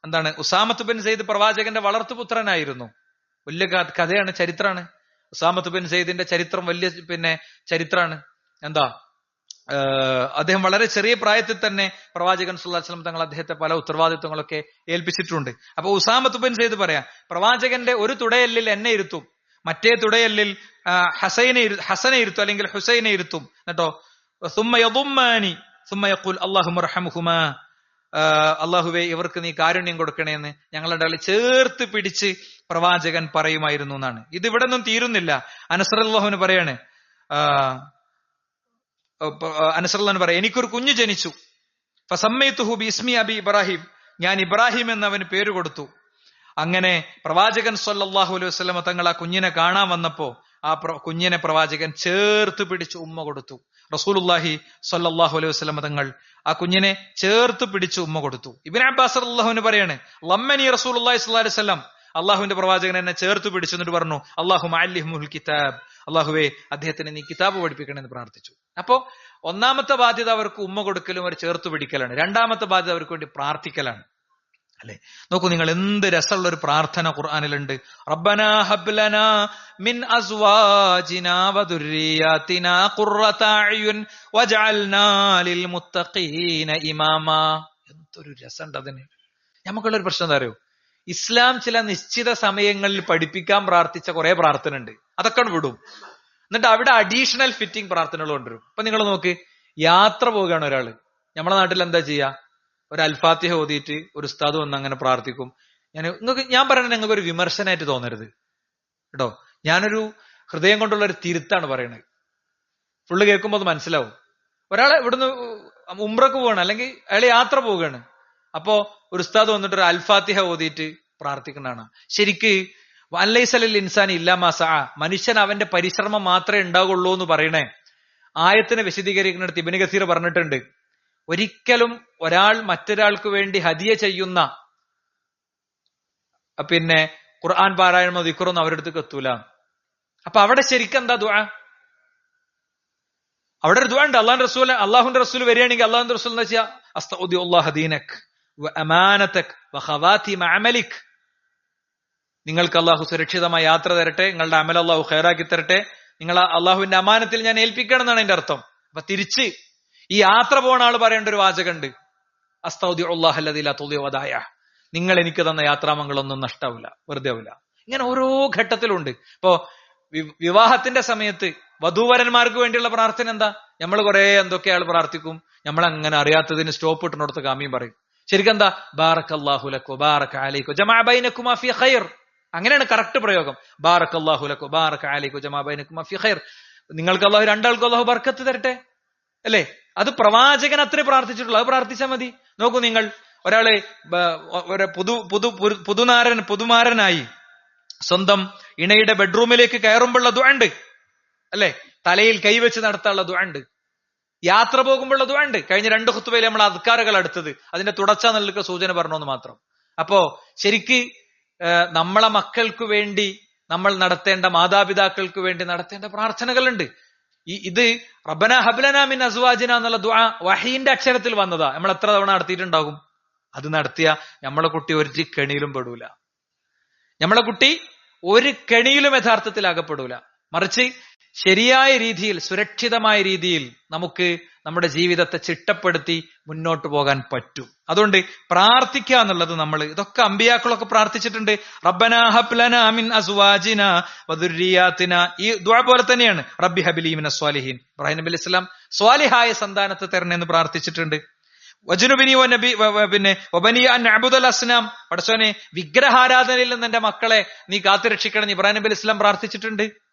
എന്താണ്, ഉസാമത്ത് ബിൻ സെയ്ദ് പ്രവാചകന്റെ വളർത്തുപുത്രനായിരുന്നു. വലിയ കഥയാണ്, ചരിത്രമാണ്. ഉസാമത്ത് ബിൻ സെയ്ദിന്റെ ചരിത്രം വലിയ ചരിത്രമാണ്. എന്താ, അദ്ദേഹം വളരെ ചെറിയ പ്രായത്തിൽ തന്നെ പ്രവാചകൻ സല്ലല്ലാഹു അലൈഹി വസല്ലം തങ്ങൾ അദ്ദേഹത്തെ പല ഉത്തരവാദിത്വങ്ങളൊക്കെ ഏൽപ്പിച്ചിട്ടുണ്ട്. അപ്പൊ ഉസാമത്ത് ബിൻ സെയ്ദ് പറയാം, പ്രവാചകന്റെ ഒരു തുടയല്ലിൽ എന്നെ ഇരുത്തും, മറ്റേ തുടയല്ലിൽ ഹസനെ ഇരുത്തും, അല്ലെങ്കിൽ ഹുസൈനെ ഇരുത്തും. എന്നിട്ടോ സുമ്മ യദുമ്മാനി സുമ്മ യഖൂൽ അല്ലാഹുമ്മ റഹ്മഹുമാ, അള്ളാഹുവേ ഇവർക്ക് നീ കാരുണ്യം കൊടുക്കണേന്ന് ഞങ്ങളുടെ ഇടയിൽ ചേർത്ത് പിടിച്ച് പ്രവാചകൻ പറയുമായിരുന്നു എന്നാണ്. ഇത് ഇവിടെ നിന്നും തീരുന്നില്ല. അനസ് റളിയല്ലാഹു പറയാണ്, അനസ് റളിയല്ലാഹു പറയാം, എനിക്കൊരു കുഞ്ഞ് ജനിച്ചു. ഫസമ്മൈതുഹു ബിസ്മി അബി ഇബ്രാഹിം, ഞാൻ ഇബ്രാഹിം എന്ന് അവന് പേര് കൊടുത്തു. അങ്ങനെ പ്രവാചകൻ സല്ലല്ലാഹു അലൈഹി വസല്ലം തങ്ങൾ ആ കുഞ്ഞിനെ കാണാൻ വന്നപ്പോ ആ കുഞ്ഞിനെ പ്രവാചകൻ ചേർത്ത് പിടിച്ച് ഉമ്മ കൊടുത്തു. റസൂലുള്ളാഹി സ്വല്ലല്ലാഹു അലൈഹി വസല്ലം തങ്ങൾ ആ കുഞ്ഞിനെ ചേർത്ത് പിടിച്ച് ഉമ്മ കൊടുത്തു. ഇബ്നു അബ്ബാസ് റളിയല്ലാഹു പറയാണ്, ലമ്മനി റസൂലുള്ളാഹി സ്വല്ലല്ലാഹു അലൈഹി വസല്ലം, അള്ളാഹുവിന്റെ പ്രവാചകൻ എന്നെ ചേർത്ത് പിടിച്ചു എന്നിട്ട് പറഞ്ഞു, അല്ലാഹുമ്മ അല്ലിഹ്മുൽ കിതാബ്, അള്ളാഹുവേ അദ്ദേഹത്തിന് നീ കിതാബ് പഠിപ്പിക്കണമെന്ന് പ്രാർത്ഥിച്ചു. അപ്പോ ഒന്നാമത്തെ ബാധ്യത അവർക്ക് ഉമ്മ കൊടുക്കലും അവർ ചേർത്ത് പിടിക്കലാണ്. രണ്ടാമത്തെ ബാധ്യത അവർക്ക് വേണ്ടി പ്രാർത്ഥിക്കലാണ്. അല്ലെ, നോക്കൂ നിങ്ങൾ, എന്ത് രസമുള്ള ഒരു പ്രാർത്ഥന ഖുർആനിലുണ്ട്. റബ്ബനാ ഹബ്ലനാ മിൻ അസ്വാജിനാ വദുർരിയാതിനാ ഖുർറത അയുൻ വജഅൽനാ ലിൽ മുത്തഖീന ഇമാമാ. എന്തൊരു രസമുണ്ട് അതിന്. നമുക്കുള്ളൊരു പ്രശ്നം എന്താ അറിയോ, ഇസ്ലാം ചില നിശ്ചിത സമയങ്ങളിൽ പഠിപ്പിക്കാൻ പ്രാർത്ഥിച്ച കുറെ പ്രാർത്ഥന ഉണ്ട്, അതൊക്കെ വിടും. എന്നിട്ട് അവിടെ അഡീഷണൽ ഫിറ്റിംഗ് പ്രാർത്ഥനകൾ കൊണ്ടുവരും. ഇപ്പൊ നിങ്ങൾ നോക്ക്, യാത്ര പോവുകയാണ് ഒരാള്, നമ്മളെ നാട്ടിൽ എന്താ ചെയ്യാ, ഒരു അൽഫാത്തിഹ ഓതിയിട്ട് ഒരു ഉസ്താദ് വന്ന് അങ്ങനെ പ്രാർത്ഥിക്കും. ഞാൻ പറയുന്നത് നിങ്ങൾക്ക് ഒരു വിമർശനമായിട്ട് തോന്നരുത് കേട്ടോ, ഞാനൊരു ഹൃദയം കൊണ്ടുള്ള ഒരു തിരുത്താണ് പറയണത്. ഫുള്ള് കേൾക്കുമ്പോൾ അത് മനസ്സിലാവും. ഒരാളെ ഇവിടുന്ന് ഉംറക്ക് പോവാണ്, അല്ലെങ്കിൽ അയാൾ യാത്ര പോവുകയാണ്, അപ്പോ ഒരു ഉസ്താദ് വന്നിട്ട് ഒരു അൽഫാത്തിഹ ഓതിയിട്ട് പ്രാർത്ഥിക്കുന്നതാണ്. ശരിക്ക് വല്ലൈസലിൽ ഇൻസാൻ ഇല്ലാമാ സഅ, മനുഷ്യൻ അവന്റെ പരിശ്രമം മാത്രമേ ഉണ്ടാകുള്ളൂ എന്ന് പറയണേ ആയത്തിനെ വിശദീകരിക്കുന്നിടത്ത് ഇബ്നു കസീർ പറഞ്ഞിട്ടുണ്ട്, ഒരിക്കലും ഒരാൾ മറ്റൊരാൾക്ക് വേണ്ടി ഹദിയ ചെയ്യുന്ന ഖുർആൻ പാരായണമോ ദിക്റൊന്നും അവരുടെ അടുത്തേക്ക് എത്തൂല. അപ്പൊ അവിടെ ശരിക്കും എന്താ ദുആ? അവിടെ ഒരു ദുആ ഉണ്ട്. അള്ളാഹുന്റെ റസൂൽ വരികയാണെങ്കിൽ അള്ളാഹുന്റെ റസൂൽ എന്താ ചെയ്യാ, അസ്തഉദിഉല്ലാഹ ദീനക് വ അമാനതക് വ ഖവാതിമ അമലിക്, നിങ്ങൾക്ക് അള്ളാഹു സുരക്ഷിതമായ യാത്ര തരട്ടെ, നിങ്ങളുടെ അമൽ അള്ളാഹു ഖൈറാക്കി തരട്ടെ, നിങ്ങൾ അള്ളാഹുവിന്റെ അമാനത്തിൽ ഞാൻ ഏൽപ്പിക്കണം എന്നാണ് എന്റെ അർത്ഥം. അപ്പൊ തിരിച്ച് ഈ യാത്ര പോണ ആള് പറയേണ്ട ഒരു വാചകമുണ്ട്, അസ്തൗദിഉല്ലാഹ അല്ലദീ ലാ തുളിഉ വദായഹ്, നിങ്ങൾ എനിക്ക് തന്ന യാത്രാമംഗളൊന്നും നഷ്ടാവില്ല, വെറുതെ ആവില്ല. ഇങ്ങനെ ഓരോ ഘട്ടത്തിലുണ്ട്. ഇപ്പോ വിവാഹത്തിന്റെ സമയത്ത് വധൂവരന്മാർക്ക് വേണ്ടിയുള്ള പ്രാർത്ഥന എന്താ, നമ്മൾ കുറെ എന്തൊക്കെ ആൾ പ്രാർത്ഥിക്കും, നമ്മൾ അങ്ങനെ അറിയാത്തതിന് സ്റ്റോപ്പ് ഇട്ടിനോടത്ത് കാമിയും പറയും. ശരിക്കും എന്താ, ബാറക്കല്ലാഹു ലക്കു ബാറക അലൈക്കു ജമഅ ബൈനകുമാ ഫീ ഖൈർ, അങ്ങനെയാണ് കറക്റ്റ് പ്രയോഗം. ബാറക്കല്ലാഹു ലക്കു ബാറക അലൈക്കു ജമഅ ബൈനകുമാ ഫീ ഖൈർ, നിങ്ങൾക്ക് അള്ളാഹു രണ്ടാൾക്കും അള്ളാഹു ബർക്കത്ത് തരട്ടെ, അല്ലേ? അത് പ്രവാചകൻ അത്രേ പ്രാർത്ഥിച്ചിട്ടുള്ളൂ, അത് പ്രാർത്ഥിച്ചാൽ മതി. നോക്കൂ നിങ്ങൾ, ഒരാള് പുതുമാരനായി സ്വന്തം ഇണയുടെ ബെഡ്റൂമിലേക്ക് കയറുമ്പോഴുള്ള ദുആ ഉണ്ട്, അല്ലെ? തലയിൽ കൈവച്ച് നടത്താനുള്ള ദുആ ഉണ്ട്, യാത്ര പോകുമ്പോഴുള്ള ദുആ ഉണ്ട്. കഴിഞ്ഞ 2 ഖുത്ബയിൽ നമ്മൾ അദ്കാറുകൾ എടുത്തത് അതിന്റെ തുടർച്ച നൽകുക സൂചന പറഞ്ഞോന്ന് മാത്രം. അപ്പോ ശരിക്ക് നമ്മളെ മക്കൾക്ക് വേണ്ടി നമ്മൾ നടത്തേണ്ട, മാതാപിതാക്കൾക്ക് വേണ്ടി നടത്തേണ്ട പ്രാർത്ഥനകളുണ്ട്. ഇത് റബ്ബന ഹബ്ലന മിൻ അസ്വാജിന എന്നുള്ള ദുആ വഹീന്റെ അക്ഷരത്തിൽ വന്നതാ. നമ്മൾ എത്ര തവണ നടത്തിയിട്ടുണ്ടാകും? അത് നടത്തിയ നമ്മളെ കുട്ടി ഒരു കെണിയിലും പെടൂല. നമ്മളെ കുട്ടി ഒരു കെണിയിലും യഥാർത്ഥത്തിൽ അകപ്പെടൂല. മറിച്ച് ശരിയായ രീതിയിൽ, സുരക്ഷിതമായ രീതിയിൽ നമുക്ക് നമ്മുടെ ജീവിതത്തെ ചിട്ടപ്പെടുത്തി മുന്നോട്ട് പോകാൻ പറ്റും. അതുകൊണ്ട് പ്രാർത്ഥിക്കുക എന്നുള്ളത് ഇതൊക്കെ അമ്പിയാക്കളൊക്കെ പ്രാർത്ഥിച്ചിട്ടുണ്ട്. റബ്ബനാ ഹബ് ലനാ മിൻ അസ്വാജിനാ വദുർരിയാതിനാ. ഈ ദുആ പോലെ തന്നെയാണ് റബ്ബി ഹബ് ലീ മിനസ് സ്വാലിഹീൻ. ഇബ്രാഹിം നബി അലൈഹി സ്വലാം സ്വാലിഹായ സന്താനത്തെ തരണേന്ന് പ്രാർത്ഥിച്ചിട്ടുണ്ട്. വജുനുബിനി വബനി അൻ അബ്ദുൽ അസ്നാം. പടച്ചോനെ, വിഗ്രഹാരാധനയിൽ നിന്ന് എന്റെ മക്കളെ നീ കാത്തുരക്ഷിക്കണം എന്ന് ഇബ്രാഹിം നബി അലൈഹി സ്വലാം പ്രാർത്ഥിച്ചിട്ടുണ്ട്.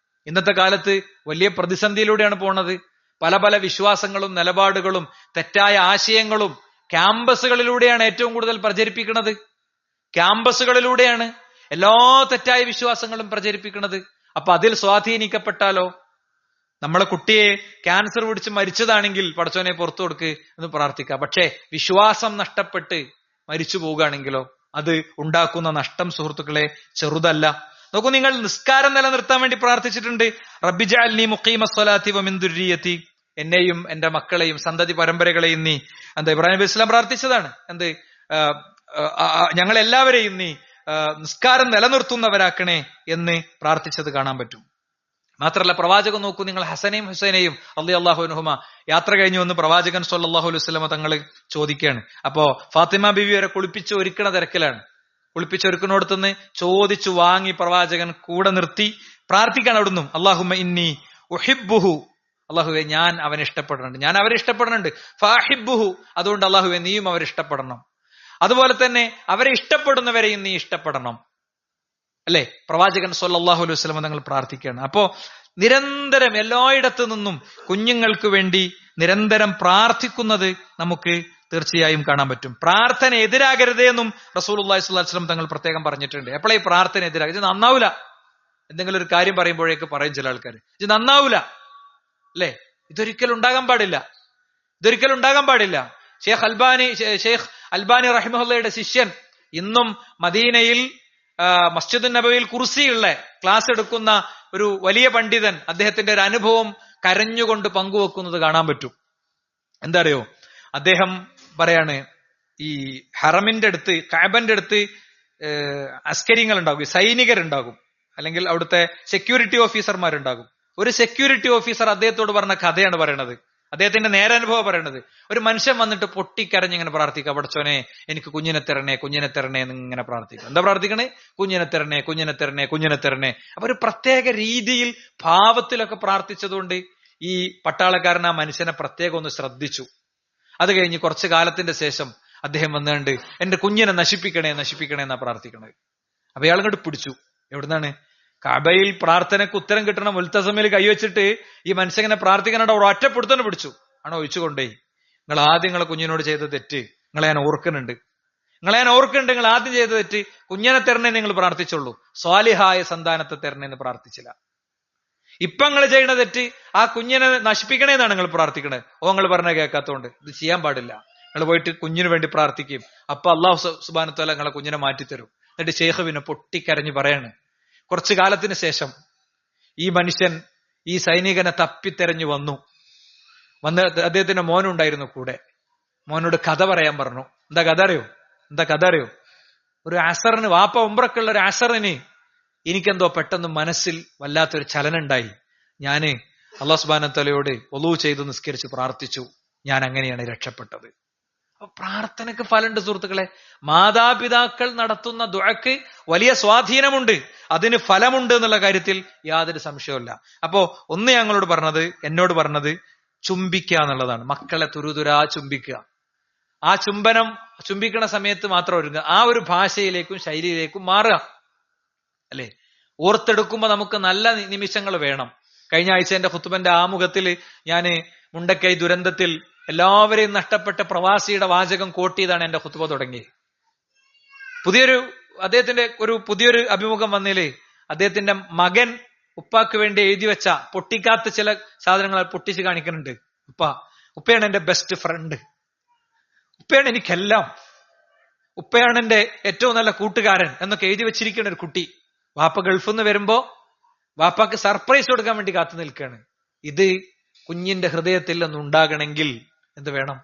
ഇന്നത്തെ കാലത്ത് വലിയ പ്രതിസന്ധിയിലൂടെയാണ് പോണത്. പല പല വിശ്വാസങ്ങളും നിലപാടുകളും തെറ്റായ ആശയങ്ങളും ക്യാമ്പസുകളിലൂടെയാണ് ഏറ്റവും കൂടുതൽ പ്രചരിപ്പിക്കുന്നത്. ക്യാമ്പസുകളിലൂടെയാണ് എല്ലാ തെറ്റായ വിശ്വാസങ്ങളും പ്രചരിപ്പിക്കുന്നത്. അപ്പൊ അതിൽ സ്വാധീനിക്കപ്പെട്ടാലോ? നമ്മളെ കുട്ടിയെ ക്യാൻസർ പിടിച്ച് മരിച്ചതാണെങ്കിൽ പടച്ചോനെ പുറത്തു കൊടുക്ക് എന്ന് പ്രാർത്ഥിക്കാം. പക്ഷേ വിശ്വാസം നഷ്ടപ്പെട്ട് മരിച്ചു പോവുകയാണെങ്കിലോ അത് ഉണ്ടാക്കുന്ന നഷ്ടം സുഹൃത്തുക്കളെ ചെറുതല്ല. നോക്കൂ, നിങ്ങൾ നിസ്കാരം നിലനിർത്താൻ വേണ്ടി പ്രാർത്ഥിച്ചിട്ടുണ്ട്. റബ്ബി ജഅൽനി മുഖീമസ്സലാത്തി വമിൻ ദുർരിയതി. എന്നെയും എന്റെ മക്കളെയും സന്തതി പരമ്പരകളെയും നീ ഇബ്രാഹിം നബി ഇസ്ലാം പ്രാർത്ഥിച്ചതാണ്. ഞങ്ങളെല്ലാവരെയും നീ നിസ്കാരം നിലനിർത്തുന്നവരാക്കണേ എന്ന് പ്രാർത്ഥിച്ചത് കാണാൻ പറ്റും. മാത്രല്ല, പ്രവാചകൻ നോക്കൂ, നിങ്ങൾ ഹസനെയും ഹുസൈനെയും റളിയല്ലാഹു അൻഹുമ യാത്ര കഴിഞ്ഞു വന്ന് പ്രവാചകൻ സ്വല്ലല്ലാഹു അലൈഹി വസല്ലം തങ്ങൾ ചോദിക്കുകയാണ്. അപ്പോ ഫാത്തിമ ബിവി വരെ കുളിപ്പിച്ച് ഒരുക്കണ തിരക്കിലാണ്. കുളിപ്പിച്ചൊരുക്കണോടത്തുനിന്ന് ചോദിച്ചു വാങ്ങി പ്രവാചകൻ കൂടെ നിർത്തി പ്രാർത്ഥിക്കാൻ. അവിടുന്ന് അല്ലാഹുമ്മ ഇന്നി ഉഹിബ്ബുഹു. അല്ലാഹുവേ, ഞാൻ അവനെ ഇഷ്ടപ്പെടുന്നുണ്ട്, ഞാൻ അവരെ ഇഷ്ടപ്പെടുന്നുണ്ട്. ഫാഹിബ്ബുഹു. അതുകൊണ്ട് അല്ലാഹുവേ, നീയും അവരെ ഇഷ്ടപ്പെടണം. അതുപോലെ തന്നെ അവരെ ഇഷ്ടപ്പെടുന്നവരെയും നീ ഇഷ്ടപ്പെടണം. അല്ലെ? പ്രവാചകൻ സ്വല്ലല്ലാഹു അലൈഹി വസല്ലം തങ്ങൾ പ്രാർത്ഥിക്കുകയാണ്. അപ്പോ നിരന്തരം എല്ലായിടത്തു നിന്നും കുഞ്ഞുങ്ങൾക്ക് വേണ്ടി നിരന്തരം പ്രാർത്ഥിക്കുന്നത് നമുക്ക് തീർച്ചയായും കാണാൻ പറ്റും. പ്രാർത്ഥന എതിരാകരുതേ എന്നും റസൂലുള്ളാഹി സ്വല്ലല്ലാഹു അലൈഹി വസല്ലം തങ്ങൾ പ്രത്യേകം പറഞ്ഞിട്ടുണ്ട്. എപ്പോഴേ ഈ പ്രാർത്ഥന എതിരാകും? ഇത് നന്നാവൂല. എന്തെങ്കിലും ഒരു കാര്യം പറയുമ്പോഴേക്ക് പറയും ചില ആൾക്കാർ, ഇത് നന്നാവൂല. അല്ലെ? ഇതൊരിക്കലും ഉണ്ടാകാൻ പാടില്ല, ഇതൊരിക്കലും ഉണ്ടാകാൻ പാടില്ല. ഷെയ്ഖ് അൽബാനി റഹിമഹുള്ളയുടെ ശിഷ്യൻ ഇന്നും മദീനയിൽ മസ്ജിദ് നബവിയിൽ കുർസിയുള്ള ക്ലാസ് എടുക്കുന്ന ഒരു വലിയ പണ്ഡിതൻ അദ്ദേഹത്തിന്റെ ഒരു അനുഭവം കരഞ്ഞുകൊണ്ട് പങ്കുവെക്കുന്നത് കാണാൻ പറ്റും. എന്താ അറിയോ? അദ്ദേഹം പറയാണ്, ഈ ഹറമിന്റെ അടുത്ത്, കഅബന്റെ അടുത്ത് അസ്കരിങ്ങൾ ഉണ്ടാകും, സൈനികരുണ്ടാകും, അല്ലെങ്കിൽ അവിടുത്തെ സെക്യൂരിറ്റി ഓഫീസർമാരുണ്ടാകും. ഒരു സെക്യൂരിറ്റി ഓഫീസർ അദ്ദേഹത്തോട് പറഞ്ഞ കഥയാണ് പറയണത്, അദ്ദേഹത്തിന്റെ നേരനുഭവം പറയണത്. ഒരു മനുഷ്യൻ വന്നിട്ട് പൊട്ടിക്കരഞ്ഞ് ഇങ്ങനെ പ്രാർത്ഥിക്കുക, പടച്ചോനെ എനിക്ക് കുഞ്ഞിനെ തരണേ, കുഞ്ഞിനെ തരണേ എന്ന് ഇങ്ങനെ പ്രാർത്ഥിക്കുക. എന്താ പ്രാർത്ഥിക്കണേ? കുഞ്ഞിനെ തരണേ, കുഞ്ഞിനെ തരണേ, കുഞ്ഞിനെ തരണേ. അപ്പൊ ഒരു പ്രത്യേക രീതിയിൽ ഭാവത്തിലൊക്കെ പ്രാർത്ഥിച്ചതുകൊണ്ട് ഈ പട്ടാളക്കാരൻ ആ മനുഷ്യനെ പ്രത്യേകം ഒന്ന് ശ്രദ്ധിച്ചു. അത് കഴിഞ്ഞ് കുറച്ചു കാലത്തിന്റെ ശേഷം അദ്ദേഹം വന്നുകൊണ്ട് എന്റെ കുഞ്ഞിനെ നശിപ്പിക്കണേ, നശിപ്പിക്കണേ എന്നാ പ്രാർത്ഥിക്കണത്. അപ്പൊ ഇയാൾ ഇങ്ങോട്ട് പിടിച്ചു. എവിടുന്നാണ്? കഅബയിൽ പ്രാർത്ഥനയ്ക്ക് ഉത്തരം കിട്ടണം മുൽത്തസമിൽ കൈവച്ചിട്ട് ഈ മനുഷ്യനെ പ്രാർത്ഥിക്കാനായിട്ട് അവർ ഒറ്റപ്പെടുത്തന്നെ പിടിച്ചു. ആണോ? ഒഴിച്ചുകൊണ്ടേ, നിങ്ങൾ ആദ്യം നിങ്ങളെ കുഞ്ഞിനോട് ചെയ്ത തെറ്റ് നിങ്ങളെ ഞാൻ ഓർക്കുന്നുണ്ട്, നിങ്ങൾ ആദ്യം ചെയ്ത തെറ്റ് കുഞ്ഞിനെ തരണേ നിങ്ങൾ പ്രാർത്ഥിച്ചുള്ളൂ, സ്വാലിഹായ സന്താനത്തെ തരണേന്ന് പ്രാർത്ഥിച്ചില്ല. ഇപ്പൊ നിങ്ങൾ ചെയ്യുന്ന തെറ്റ് ആ കുഞ്ഞിനെ നശിപ്പിക്കണേന്നാണ് നിങ്ങൾ പ്രാർത്ഥിക്കണത്. നിങ്ങൾ പറഞ്ഞ കേൾക്കാത്തതുകൊണ്ട് ഇത് ചെയ്യാൻ പാടില്ല. നിങ്ങൾ പോയിട്ട് കുഞ്ഞിന് വേണ്ടി പ്രാർത്ഥിക്കും. അപ്പൊ അല്ലാഹു സുബ്ഹാനഹു വ തആല നിങ്ങളെ കുഞ്ഞിനെ മാറ്റിത്തരും. എന്നിട്ട് ശൈഖ് പിന്നെ പൊട്ടിക്കരഞ്ഞ് പറയാണ്, കുറച്ചു കാലത്തിന് ശേഷം ഈ മനുഷ്യൻ ഈ സൈനികനെ തപ്പിത്തെരഞ്ഞു വന്ന് അദ്ദേഹത്തിന്റെ മോനുണ്ടായിരുന്നു കൂടെ. മോനോട് കഥ പറയാൻ പറഞ്ഞു. എന്താ കഥ അറിയോ? ഒരു അസറിന്, വാപ്പ ഉംറക്കുള്ള ഒരു അസറിന് എനിക്കെന്തോ പെട്ടെന്ന് മനസ്സിൽ വല്ലാത്തൊരു ചലനം ഉണ്ടായി. ഞാന് അല്ലാഹു സുബ്ഹാനഹു വ തആലയോട് വുളൂ ചെയ്ത് നിസ്കരിച്ച് പ്രാർത്ഥിച്ചു. ഞാൻ അങ്ങനെയാണ് രക്ഷപ്പെട്ടത്. പ്രാർത്ഥനയ്ക്ക് ഫലമുണ്ട് സുഹൃത്തുക്കളെ. മാതാപിതാക്കൾ നടത്തുന്ന ദുആക്ക് വലിയ സ്വാധീനമുണ്ട്, അതിന് ഫലമുണ്ട് എന്നുള്ള കാര്യത്തിൽ യാതൊരു സംശയവുമില്ല. അപ്പോ ഒന്ന് എന്നോട് പറഞ്ഞത് ചുംബിക്കുക എന്നുള്ളതാണ്. മക്കളെ തുരുതുരാ ചുംബിക്കുക. ആ ചുംബിക്കണ സമയത്ത് മാത്രം ഒരുങ്ങുക, ആ ഒരു ഭാഷയിലേക്കും ശൈലിയിലേക്കും മാറുക. അല്ലെ? ഓർത്തെടുക്കുമ്പോ നമുക്ക് നല്ല നിമിഷങ്ങൾ വേണം. കഴിഞ്ഞ ആഴ്ച എന്റെ ഖുത്ബന്റെ ആമുഖത്തിൽ ഞാൻ മുണ്ടക്കൈ ദുരന്തത്തിൽ എല്ലാവരെയും നഷ്ടപ്പെട്ട പ്രവാസിയുടെ വാചകം കോട്ട് ചെയ്താണ് എന്റെ ഖുത്ബ തുടങ്ങി. അദ്ദേഹത്തിന്റെ പുതിയൊരു അഭിമുഖം വന്നതില് അദ്ദേഹത്തിന്റെ മകൻ ഉപ്പാക്ക് വേണ്ടി എഴുതി വെച്ച പൊട്ടിക്കാത്ത ചില സാധനങ്ങൾ പൊട്ടിച്ച് കാണിക്കുന്നുണ്ട്. ഉപ്പയാണ് എന്റെ ബെസ്റ്റ് ഫ്രണ്ട്, ഉപ്പയാണ് എനിക്കെല്ലാം, ഉപ്പയാണ് എന്റെ ഏറ്റവും നല്ല കൂട്ടുകാരൻ എന്നൊക്കെ എഴുതി വെച്ചിരിക്കുന്ന ഒരു കുട്ടി വാപ്പ ഗൾഫിൽ നിന്ന് വരുമ്പോ വാപ്പാക്ക് സർപ്രൈസ് കൊടുക്കാൻ വേണ്ടി കാത്തു നിൽക്കുകയാണ്. ഇത് കുഞ്ഞിന്റെ ഹൃദയത്തിൽ ഒന്ന് ഉണ്ടാകണമെങ്കിൽ എന്ത് വേണം?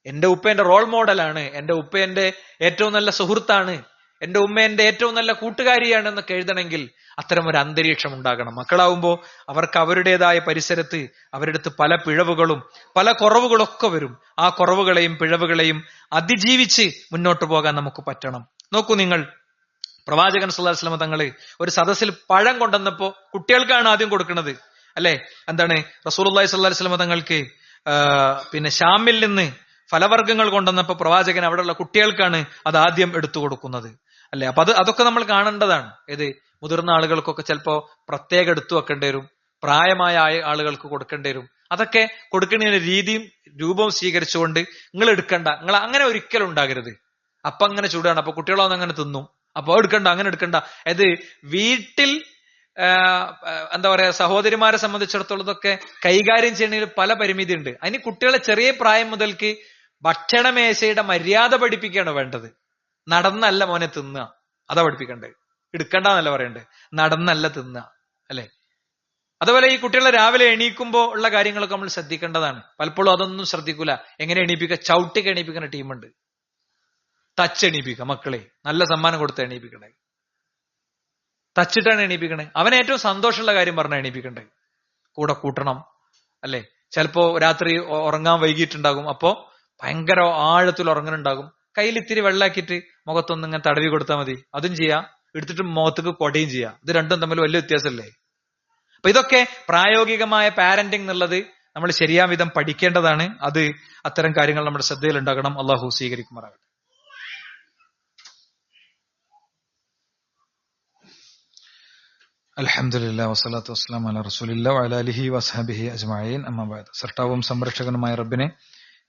എന്റെ ഉപ്പ എന്റെ റോൾ മോഡലാണ്, എന്റെ ഉപ്പ എന്റെ ഏറ്റവും നല്ല സുഹൃത്താണ്, എന്റെ ഉമ്മ എന്റെ ഏറ്റവും നല്ല കൂട്ടുകാരിയാണ് എന്നൊക്കെ എഴുതണമെങ്കിൽ അത്തരം ഒരു അന്തരീക്ഷം ഉണ്ടാകണം. മക്കളാവുമ്പോ അവർക്ക് അവരുടേതായ പരിസരത്ത് അവരുടെ അടുത്ത് പല പിഴവുകളും പല കുറവുകളൊക്കെ വരും. ആ കുറവുകളെയും പിഴവുകളെയും അതിജീവിച്ച് മുന്നോട്ട് പോകാൻ നമുക്ക് പറ്റണം. നോക്കൂ നിങ്ങൾ, പ്രവാചകൻ സല്ലല്ലാഹു അലൈഹി വസല്ലം തങ്ങള് ഒരു സദസ്സിൽ പഴം കൊണ്ടുവന്നപ്പോ കുട്ടികൾക്കാണ് ആദ്യം കൊടുക്കുന്നത്, അല്ലെ? എന്താണ് റസൂലുള്ളാഹി സ്വല്ലല്ലാഹു അലൈഹി വസല്ലം തങ്ങൾക്ക് ഷാമിൽ നിന്ന് ഫലവർഗ്ഗങ്ങൾ കൊണ്ടുവന്നപ്പോ പ്രവാചകൻ അവിടെയുള്ള കുട്ടികൾക്കാണ് അത് ആദ്യം എടുത്തു കൊടുക്കുന്നത്, അല്ലെ? അപ്പൊ അതൊക്കെ നമ്മൾ കാണേണ്ടതാണ്. ഏത് മുതിർന്ന ആളുകൾക്കൊക്കെ ചിലപ്പോ പ്രത്യേകം എടുത്തു വെക്കേണ്ടി വരും, പ്രായമായ ആളുകൾക്ക് കൊടുക്കേണ്ടി വരും. അതൊക്കെ കൊടുക്കുന്ന രീതിയും രൂപവും സ്വീകരിച്ചുകൊണ്ട് നിങ്ങൾ എടുക്കണ്ട, നിങ്ങൾ അങ്ങനെ ഒരിക്കലും ഉണ്ടാകരുത്. അപ്പൊ അങ്ങനെ ചൂടാണ്, അപ്പൊ കുട്ടികളൊന്നും അങ്ങനെ തിന്നും, അപ്പൊ എടുക്കണ്ട, അങ്ങനെ എടുക്കണ്ട. അത് വീട്ടിൽ എന്താ പറയാ, സഹോദരിമാരെ സംബന്ധിച്ചിടത്തോളം ഇതൊക്കെ കൈകാര്യം ചെയ്യുന്നതിൽ പല പരിമിതി ഉണ്ട്. അതിന് കുട്ടികളെ ചെറിയ പ്രായം മുതൽക്ക് ഭക്ഷണമേശയുടെ മര്യാദ പഠിപ്പിക്കുകയാണ് വേണ്ടത്. നടന്നല്ല മോനെ തിന്നുക, അതാ പഠിപ്പിക്കണ്ടേ. എടുക്കണ്ടെന്നല്ല പറയണ്ടേ, നടന്നല്ല തിന്നുക, അല്ലെ? അതുപോലെ ഈ കുട്ടികളെ രാവിലെ എണീക്കുമ്പോ ഉള്ള കാര്യങ്ങളൊക്കെ നമ്മൾ ശ്രദ്ധിക്കേണ്ടതാണ്. പലപ്പോഴും അതൊന്നും ശ്രദ്ധിക്കൂല. എങ്ങനെ എണീപ്പിക്കുക? ചവിട്ടിക്ക് എണീപ്പിക്കുന്ന ടീമുണ്ട്. തച്ച് എണീപ്പിക്കുക മക്കളെ, നല്ല സമ്മാനം കൊടുത്ത് എണീപ്പിക്കണേ. തച്ചിട്ടാണ് എണീപ്പിക്കണേ. അവൻ ഏറ്റവും സന്തോഷമുള്ള കാര്യം പറഞ്ഞാൽ എണീപ്പിക്കണ്ടേ. കൂടെ കൂട്ടണം, അല്ലെ? ചിലപ്പോ രാത്രി ഉറങ്ങാൻ വൈകിട്ടുണ്ടാകും, അപ്പോ ഭയങ്കര ആഴത്തിൽ ഉറങ്ങുന്നുണ്ടാകും. കയ്യിൽ ഇത്തിരി വെള്ളാക്കിയിട്ട് മുഖത്തൊന്നും ഇങ്ങനെ തടവി കൊടുത്താൽ മതി. അതും ചെയ്യാം, എടുത്തിട്ട് മുഖത്തേക്ക് കൊടയും ചെയ്യാം. ഇത് രണ്ടും തമ്മിൽ വലിയ വ്യത്യാസമല്ലേ? അപ്പൊ ഇതൊക്കെ പ്രായോഗികമായ പാരന്റിങ് എന്നുള്ളത് നമ്മൾ ശരിയാം വിധം പഠിക്കേണ്ടതാണ്. അത് അത്തരം കാര്യങ്ങൾ നമ്മുടെ ശ്രദ്ധയിൽ ഉണ്ടാകണം. അള്ളാഹു സ്വീകരിക്കുമാറാകട്ടെ. അൽഹംദുലില്ലാഹി വസ്സലാത്തു വസ്സലാമു അലാ റസൂലില്ലാഹി വഅലാ ആലിഹി വസ്ഹബിഹി അജ്മഈൻ. അമ്മാ ബഅദ്. സർട്ടാവും സംരക്ഷകനുമായ റബ്ബിനെ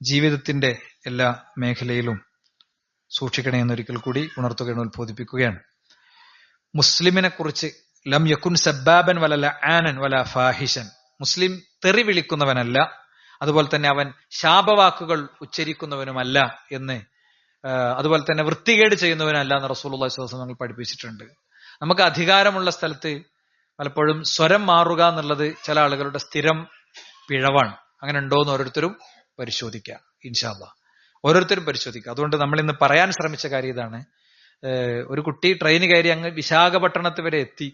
ജീവിതത്തിന്റെ എല്ലാ മേഖലയിലും സൂക്ഷിക്കണേ എന്നൊരിക്കൽ കൂടി ഉണർത്തുകയാണ്, ഉത്ബോധിപ്പിക്കുകയാണ്. മുസ്ലിമിനെ കുറിച്ച് ലം യകുൻ സബ്ബാബൻ വല ലആനൻ വല ഫാഹിഷൻ, മുസ്ലിം തെറി വിളിക്കുന്നവനല്ല, അതുപോലെ തന്നെ അവൻ ശാപവാക്കുകൾ ഉച്ചരിക്കുന്നവനുമല്ല എന്ന്, അതുപോലെ തന്നെ വൃത്തികേട് ചെയ്യുന്നവനല്ല എന്ന് റസൂലുള്ളാഹി സ്വല്ലല്ലാഹു അലൈഹി വസല്ലം പഠിപ്പിച്ചിട്ടുണ്ട്. നമുക്ക് അധികാരമുള്ള സ്ഥലത്ത് പലപ്പോഴും സ്വരം മാറുക എന്നുള്ളത് ചില ആളുകളുടെ സ്ഥിരം പിഴവാണ്. അങ്ങനെ ഉണ്ടോ എന്ന് ഓരോരുത്തരും പരിശോധിക്കുക, ഇൻഷാ അല്ലാഹ്. ഓരോരുത്തരും പരിശോധിക്കുക. അതുകൊണ്ട് നമ്മൾ ഇന്ന് പറയാൻ ശ്രമിച്ച കാര്യം ഇതാണ്. ഒരു കുട്ടി ട്രെയിൻ കയറി അങ്ങ് വിശാഖപട്ടണത്ത് വരെ എത്തി.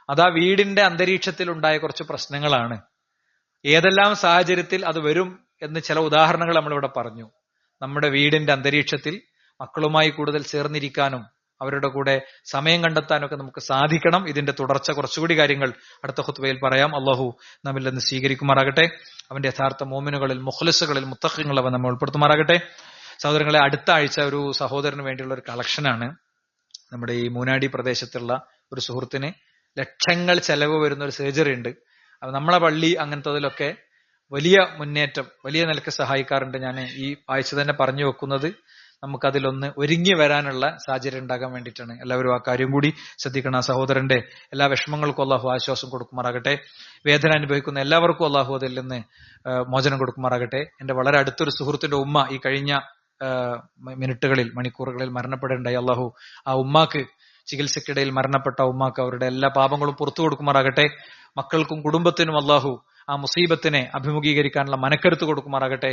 അതാ വീടിന്റെ അന്തരീക്ഷത്തിൽ ഉണ്ടായ കുറച്ച് പ്രശ്നങ്ങളാണ്. ഏതെല്ലാം സാഹചര്യത്തിൽ അത് വരും എന്ന് ചില ഉദാഹരണങ്ങൾ നമ്മളിവിടെ പറഞ്ഞു. നമ്മുടെ വീടിന്റെ അന്തരീക്ഷത്തിൽ മക്കളുമായി കൂടുതൽ ചേർന്നിരിക്കാനും അവരുടെ കൂടെ സമയം കണ്ടെത്താനൊക്കെ നമുക്ക് സാധിക്കണം. ഇതിന്റെ തുടർച്ച കുറച്ചുകൂടി കാര്യങ്ങൾ അടുത്ത ഖുത്ബയിൽ പറയാം. അള്ളാഹു നമ്മിൽ നിന്ന് സ്വീകരിക്കുമാറാകട്ടെ. അവന്റെ യഥാർത്ഥ മോമിനുകളിൽ, മുഖ്ലിസുകളിൽ, മുത്തഖീങ്ങളിൽ അവൻ നമ്മെ ഉൾപ്പെടുത്തുമാറാകട്ടെ. സഹോദരങ്ങളെ, അടുത്ത ആഴ്ച ഒരു സഹോദരന് വേണ്ടിയുള്ള ഒരു കളക്ഷനാണ്. നമ്മുടെ ഈ മൂനാടി പ്രദേശത്തുള്ള ഒരു സുഹൃത്തിന് ലക്ഷങ്ങൾ ചെലവ് വരുന്ന ഒരു സർജറി ഉണ്ട്. അപ്പൊ നമ്മളെ പള്ളി അങ്ങനത്തതിലൊക്കെ വലിയ മുന്നേറ്റം, വലിയ നിലക്ക് സഹായിക്കാറുണ്ട്. ഞാൻ ഈ ആഴ്ച തന്നെ പറഞ്ഞു വെക്കുന്നത് നമുക്കതിലൊന്ന് ഒരുങ്ങി വരാനുള്ള സാഹചര്യം ഉണ്ടാകാൻ വേണ്ടിയിട്ടാണ്. എല്ലാവരും ആ കാര്യം കൂടി ശ്രദ്ധിക്കണം. ആ സഹോദരന്റെ എല്ലാ വിഷമങ്ങൾക്കും അള്ളാഹു ആശ്വാസം കൊടുക്കുമാറാകട്ടെ. വേദന അനുഭവിക്കുന്ന എല്ലാവർക്കും അള്ളാഹു അതിൽ നിന്ന് മോചനം കൊടുക്കുമാറാകട്ടെ. എന്റെ വളരെ അടുത്തൊരു സുഹൃത്തിന്റെ ഉമ്മ ഈ കഴിഞ്ഞ മിനിറ്റുകളിൽ, മണിക്കൂറുകളിൽ മരണപ്പെടേണ്ടായി. അള്ളാഹു ആ ഉമ്മാക്ക്, ചികിത്സക്കിടയിൽ മരണപ്പെട്ട ഉമ്മാക്ക് അവരുടെ എല്ലാ പാപങ്ങളും പുറത്തു കൊടുക്കുമാറാകട്ടെ. മക്കൾക്കും കുടുംബത്തിനും അള്ളാഹു ആ മുസീബത്തിനെ അഭിമുഖീകരിക്കാനുള്ള മനക്കരുത്ത് കൊടുക്കുമാറാകട്ടെ.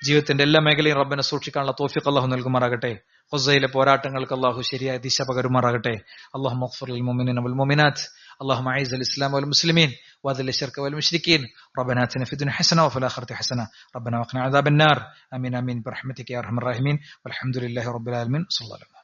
ജീവിതത്തിന്റെ എല്ലാ മേഖലയും റബ്ബിനെ സൂക്ഷിക്കാനുള്ള തൗഫീഖ് അല്ലാഹു നൽകുമാറാകട്ടെ. ഖുസയിലെ പോരാട്ടങ്ങൾക്ക് അല്ലാഹു ശരിയായ ദിശ പകരുമാറാകട്ടെ. അല്ലാഹുമ്മ ഗ്ഫിർ ലിൽ മുഅ്മിനീന വൽ മുഅ്മിനാത്ത്, അല്ലാഹുമ്മ അഇസ്ൽ ഇസ്ലാം വൽ മുസ്ലിമീൻ വഅദിൽ ശിർക വൽ മുശ്രിക്കീൻ, റബ്ബനാ ആതിനാ ഫിദ്ദുനിയ ഹസന വഫിൽ ആഖിറതി ഹസന, റബ്ബനാ വഖിനാ അദാബന്നാർ. ആമീൻ ആമീൻ ബിറഹ്മതിക യാ അർഹമർ റഹീമീൻ. വൽഹംദുലില്ലാഹി റബ്ബിൽ ആലമീൻ. സ്വല്ലല്ലാഹു